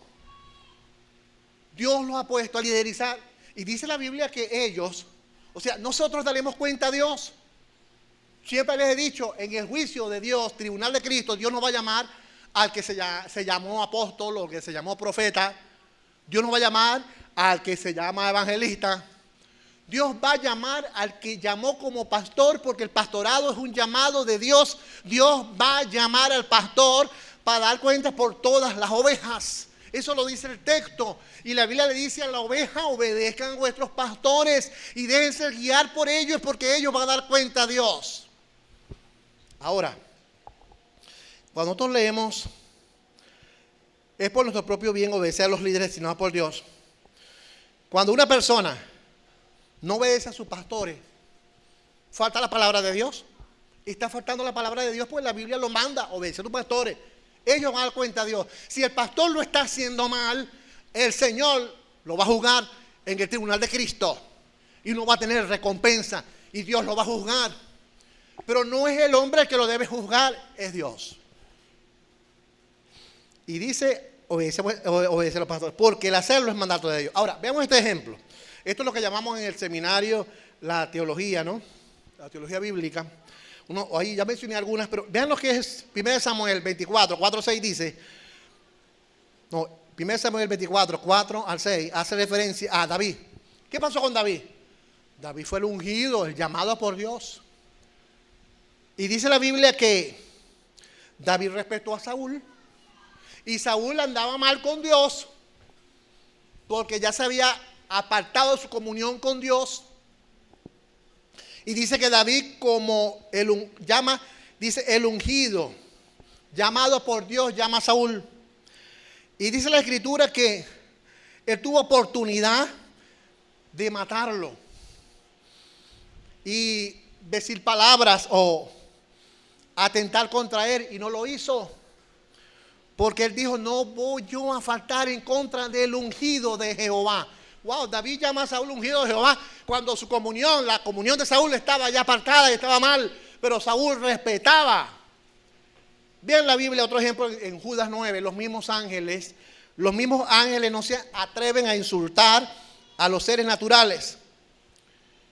Dios los ha puesto a liderizar. Y dice la Biblia que ellos, o sea, nosotros daremos cuenta a Dios. Siempre les he dicho, en el juicio de Dios, tribunal de Cristo, Dios no va a llamar al que se llamó apóstol o que se llamó profeta. Dios no va a llamar al que se llama evangelista. Dios va a llamar al que llamó como pastor, porque el pastorado es un llamado de Dios. Dios va a llamar al pastor para dar cuenta por todas las ovejas. Eso lo dice el texto. Y la Biblia le dice a la oveja: obedezcan a vuestros pastores y déjense guiar por ellos, porque ellos van a dar cuenta a Dios. Ahora, cuando nosotros leemos, es por nuestro propio bien obedecer a los líderes, sino por Dios. Cuando una persona no obedece a sus pastores, falta la palabra de Dios. Está faltando la palabra de Dios, pues la Biblia lo manda: obedece a tus pastores. Ellos van a dar cuenta a Dios. Si el pastor lo está haciendo mal, el Señor lo va a juzgar en el tribunal de Cristo y no va a tener recompensa, y Dios lo va a juzgar. Pero no es el hombre el que lo debe juzgar, es Dios. Y dice: obedece a los pastores, porque el hacerlo es mandato de Dios. Ahora, veamos este ejemplo. Esto es lo que llamamos en el seminario la teología, ¿no? La teología bíblica. Ahí ya mencioné algunas, pero vean lo que es 1 Samuel 24, 4, 6 dice. No, 1 Samuel 24, 4 al 6 hace referencia a David. ¿Qué pasó con David? David fue el ungido, el llamado por Dios. Y dice la Biblia que David respetó a Saúl. Y Saúl andaba mal con Dios, porque ya se había apartado de su comunión con Dios. Y dice que David, como dice el ungido, llamado por Dios, llama a Saúl. Y dice la Escritura que él tuvo oportunidad de matarlo y decir palabras o atentar contra él y no lo hizo. Porque él dijo, no voy yo a faltar en contra del ungido de Jehová. Wow, David llama a Saúl ungido de Jehová cuando su comunión, la comunión de Saúl estaba ya apartada y estaba mal, pero Saúl respetaba. Bien la Biblia, otro ejemplo en Judas 9, los mismos ángeles no se atreven a insultar a los seres naturales.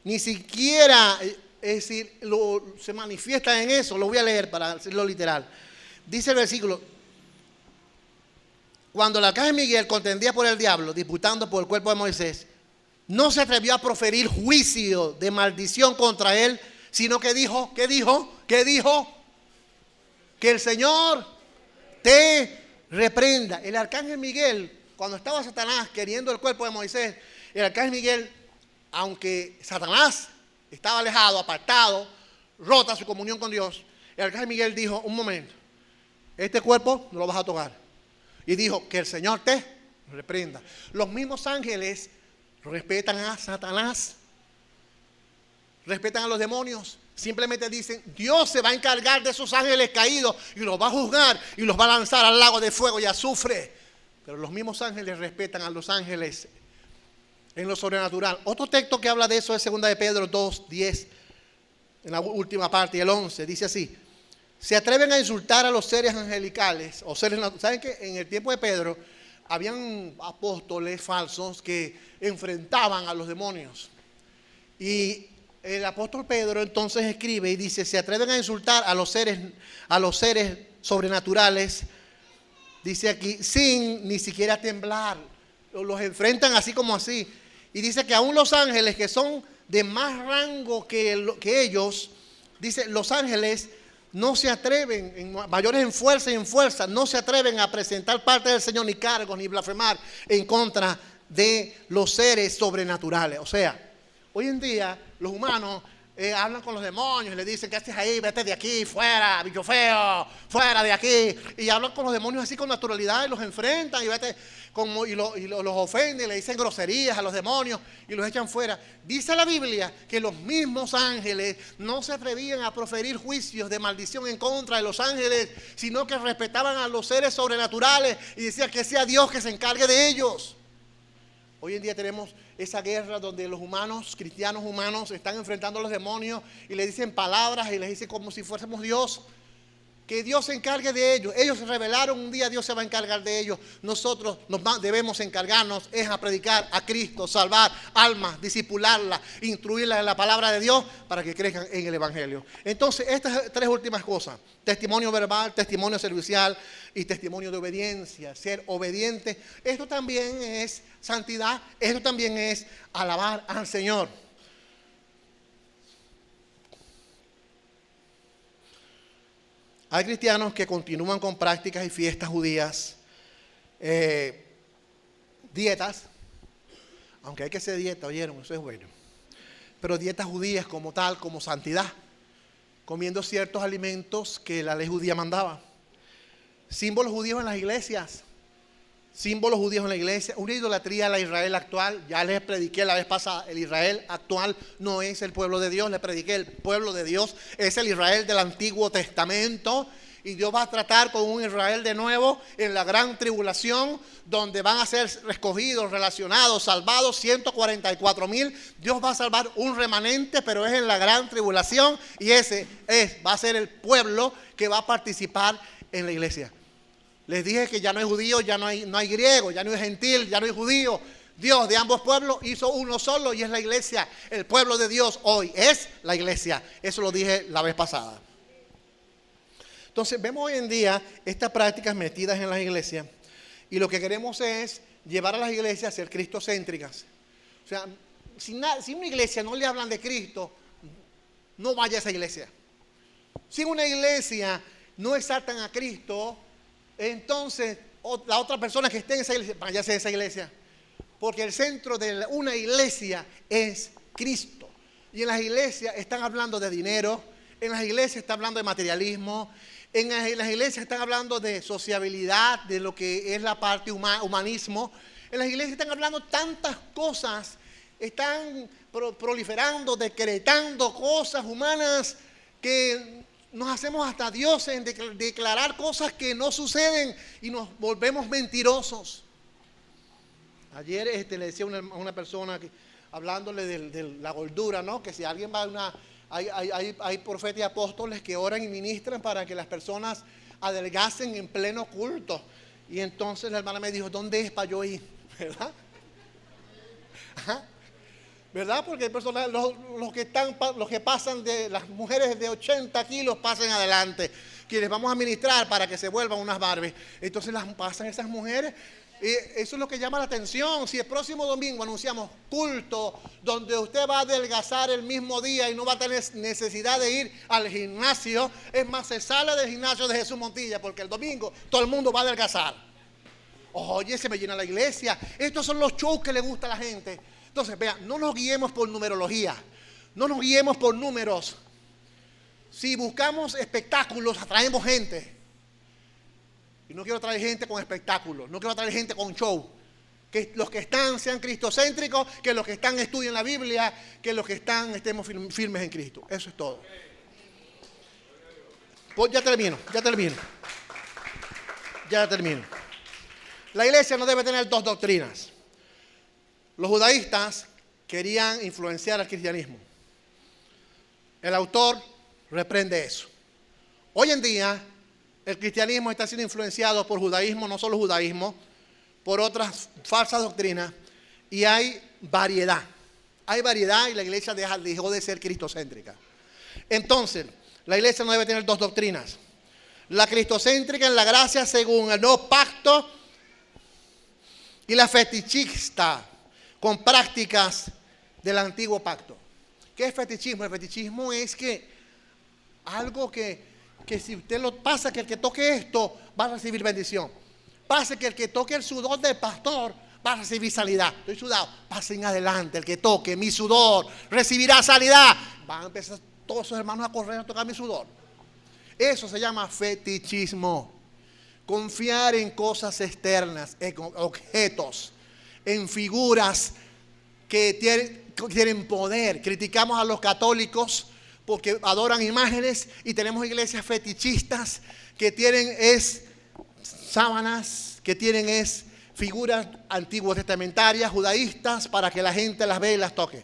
Ni siquiera, es decir, se manifiestan en eso. Lo voy a leer para hacerlo literal. Dice el versículo: cuando el arcángel Miguel contendía por el diablo, disputando por el cuerpo de Moisés, no se atrevió a proferir juicio de maldición contra él, sino que dijo, ¿qué dijo? Que el Señor te reprenda. El arcángel Miguel, cuando estaba Satanás queriendo el cuerpo de Moisés, el arcángel Miguel, aunque Satanás estaba alejado, apartado, rota su comunión con Dios, el arcángel Miguel dijo, un momento, este cuerpo no lo vas a tocar. Y dijo, que el Señor te reprenda. Los mismos ángeles respetan a Satanás, respetan a los demonios. Simplemente dicen, Dios se va a encargar de esos ángeles caídos y los va a juzgar y los va a lanzar al lago de fuego y azufre. Pero los mismos ángeles respetan a los ángeles en lo sobrenatural. Otro texto que habla de eso es 2 de Pedro 2:10, en la última parte, y el 11, dice así: se atreven a insultar a los seres angelicales o seres naturales. ¿Saben que en el tiempo de Pedro habían apóstoles falsos que enfrentaban a los demonios? Y el apóstol Pedro entonces escribe y dice, se atreven a insultar a los seres sobrenaturales, dice aquí, sin ni siquiera temblar. Los enfrentan así como así. Y dice que aún los ángeles, que son de más rango que ellos, dice, los ángeles no se atreven, mayores en fuerza, no se atreven a presentar parte del Señor, ni cargos, ni blasfemar en contra de los seres sobrenaturales. O sea, hoy en día los humanos hablan con los demonios y le dicen, ¿qué haces ahí? Vete de aquí, fuera, bicho feo, fuera de aquí. Y hablan con los demonios así con naturalidad y los enfrentan y los ofenden, le dicen groserías a los demonios y los echan fuera. Dice la Biblia que los mismos ángeles no se atrevían a proferir juicios de maldición en contra de los ángeles, sino que respetaban a los seres sobrenaturales y decían que sea Dios que se encargue de ellos. Hoy en día tenemos esa guerra donde los humanos, cristianos humanos, están enfrentando a los demonios y le dicen palabras y les dicen como si fuésemos Dios. Que Dios se encargue de ellos. Ellos se rebelaron, un día Dios se va a encargar de ellos. Nosotros debemos encargarnos es a predicar a Cristo, salvar almas, discipularlas, instruirlas en la palabra de Dios para que crezcan en el Evangelio. Entonces, estas tres últimas cosas: testimonio verbal, testimonio servicial y testimonio de obediencia. Ser obediente. Esto también es santidad, esto también es alabar al Señor. Hay cristianos que continúan con prácticas y fiestas judías, dietas, aunque hay que hacer dieta, oyeron, eso es bueno, pero dietas judías como tal, como santidad, comiendo ciertos alimentos que la ley judía mandaba. Símbolos judíos en las iglesias, una idolatría a la Israel actual. Ya les prediqué la vez pasada, el Israel actual no es el pueblo de Dios, les prediqué, el pueblo de Dios es el Israel del Antiguo Testamento, y Dios va a tratar con un Israel de nuevo en la gran tribulación, donde van a ser escogidos, relacionados, salvados 144,000. Dios va a salvar un remanente, pero es en la gran tribulación, y va a ser el pueblo que va a participar en la iglesia. Les dije que ya no hay judío, ya no hay griego, ya no hay gentil, ya no hay judío. Dios de ambos pueblos hizo uno solo y es la iglesia. El pueblo de Dios hoy es la iglesia. Eso lo dije la vez pasada. Entonces vemos hoy en día estas prácticas metidas en las iglesias y lo que queremos es llevar a las iglesias a ser cristocéntricas. O sea, si una iglesia no le hablan de Cristo, no vaya a esa iglesia. Si en una iglesia no exaltan a Cristo, entonces la otra persona que esté en esa iglesia, váyase a esa iglesia. Porque el centro de una iglesia es Cristo. Y en las iglesias están hablando de dinero, en las iglesias están hablando de materialismo, en las iglesias están hablando de sociabilidad, de lo que es la parte humanismo. En las iglesias están hablando tantas cosas, están proliferando, decretando cosas humanas que nos hacemos hasta dioses en declarar cosas que no suceden y nos volvemos mentirosos. Ayer le decía a una persona, hablándole de la gordura, ¿no? Que si alguien va a una... Hay profetas y apóstoles que oran y ministran para que las personas adelgacen en pleno culto. Y entonces la hermana me dijo, ¿dónde es para yo ir? ¿Verdad? Ajá. ¿Verdad? Porque hay personas, los que pasan de las mujeres de 80 kilos pasen adelante. Quienes vamos a ministrar para que se vuelvan unas Barbies. Entonces las pasan esas mujeres. Eso es lo que llama la atención. Si el próximo domingo anunciamos culto donde usted va a adelgazar el mismo día y no va a tener necesidad de ir al gimnasio, es más, se sale del gimnasio de Jesús Montilla porque el domingo todo el mundo va a adelgazar. Oye, se me llena la iglesia. Estos son los shows que le gusta a la gente. Entonces, vean, no nos guiemos por numerología, no nos guiemos por números. Si buscamos espectáculos, atraemos gente. Y no quiero traer gente con espectáculos, no quiero traer gente con show. Que los que están sean cristocéntricos, que los que están estudien la Biblia, que los que estemos firmes en Cristo. Eso es todo. Pues ya termino. La iglesia no debe tener dos doctrinas. Los judaístas querían influenciar al cristianismo. El autor reprende eso. Hoy en día, el cristianismo está siendo influenciado por judaísmo, no solo judaísmo, por otras falsas doctrinas, y hay variedad. Hay variedad y la iglesia dejó de ser cristocéntrica. Entonces, la iglesia no debe tener dos doctrinas. La cristocéntrica en la gracia según el nuevo pacto y la fetichista con prácticas del antiguo pacto. ¿Qué es fetichismo? El fetichismo es que algo que si usted lo pasa, que el que toque esto va a recibir bendición. Pase que el que toque el sudor del pastor va a recibir sanidad. Estoy sudado, pasen adelante, el que toque mi sudor recibirá sanidad. Van a empezar todos esos hermanos a correr a tocar mi sudor. Eso se llama fetichismo. Confiar en cosas externas, en objetos, en figuras que tienen poder. Criticamos a los católicos porque adoran imágenes y tenemos iglesias fetichistas que tienen sábanas, que tienen figuras antiguas testamentarias, judaístas, para que la gente las vea y las toque.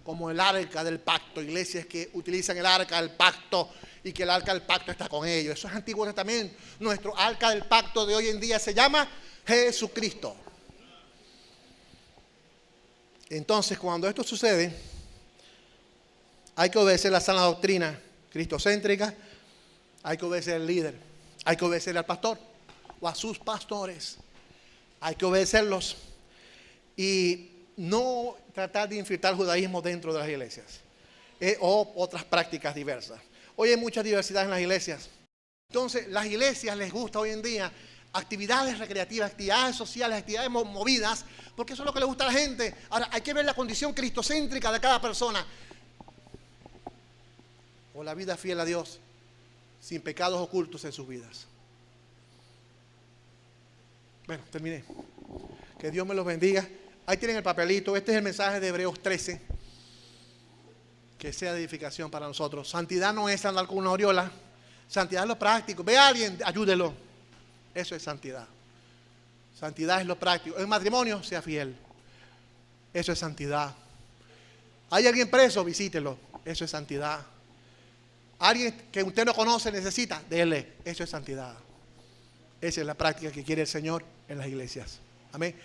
Como el arca del pacto, iglesias que utilizan el arca del pacto y que el arca del pacto está con ellos. Eso es Antiguo Testamento. Nuestro arca del pacto de hoy en día se llama Jesucristo. Entonces, cuando esto sucede, hay que obedecer la sana doctrina cristocéntrica, hay que obedecer al líder, hay que obedecer al pastor o a sus pastores, hay que obedecerlos y no tratar de infiltrar judaísmo dentro de las iglesias o otras prácticas diversas. Hoy hay mucha diversidad en las iglesias. Entonces, las iglesias les gusta hoy en día actividades recreativas, actividades sociales, actividades movidas, porque eso es lo que le gusta a la gente. Ahora, hay que ver la condición cristocéntrica de cada persona. O la vida fiel a Dios, sin pecados ocultos en sus vidas. Bueno, terminé. Que Dios me los bendiga. Ahí tienen el papelito. Este es el mensaje de Hebreos 13. Que sea de edificación para nosotros. Santidad no es andar con una aureola. Santidad es lo práctico. Ve a alguien, ayúdelo. Eso es santidad. Santidad es lo práctico. En matrimonio, sea fiel. Eso es santidad. ¿Hay alguien preso? Visítelo. Eso es santidad. Alguien que usted no conoce, necesita, déle. Eso es santidad. Esa es la práctica que quiere el Señor en las iglesias. Amén.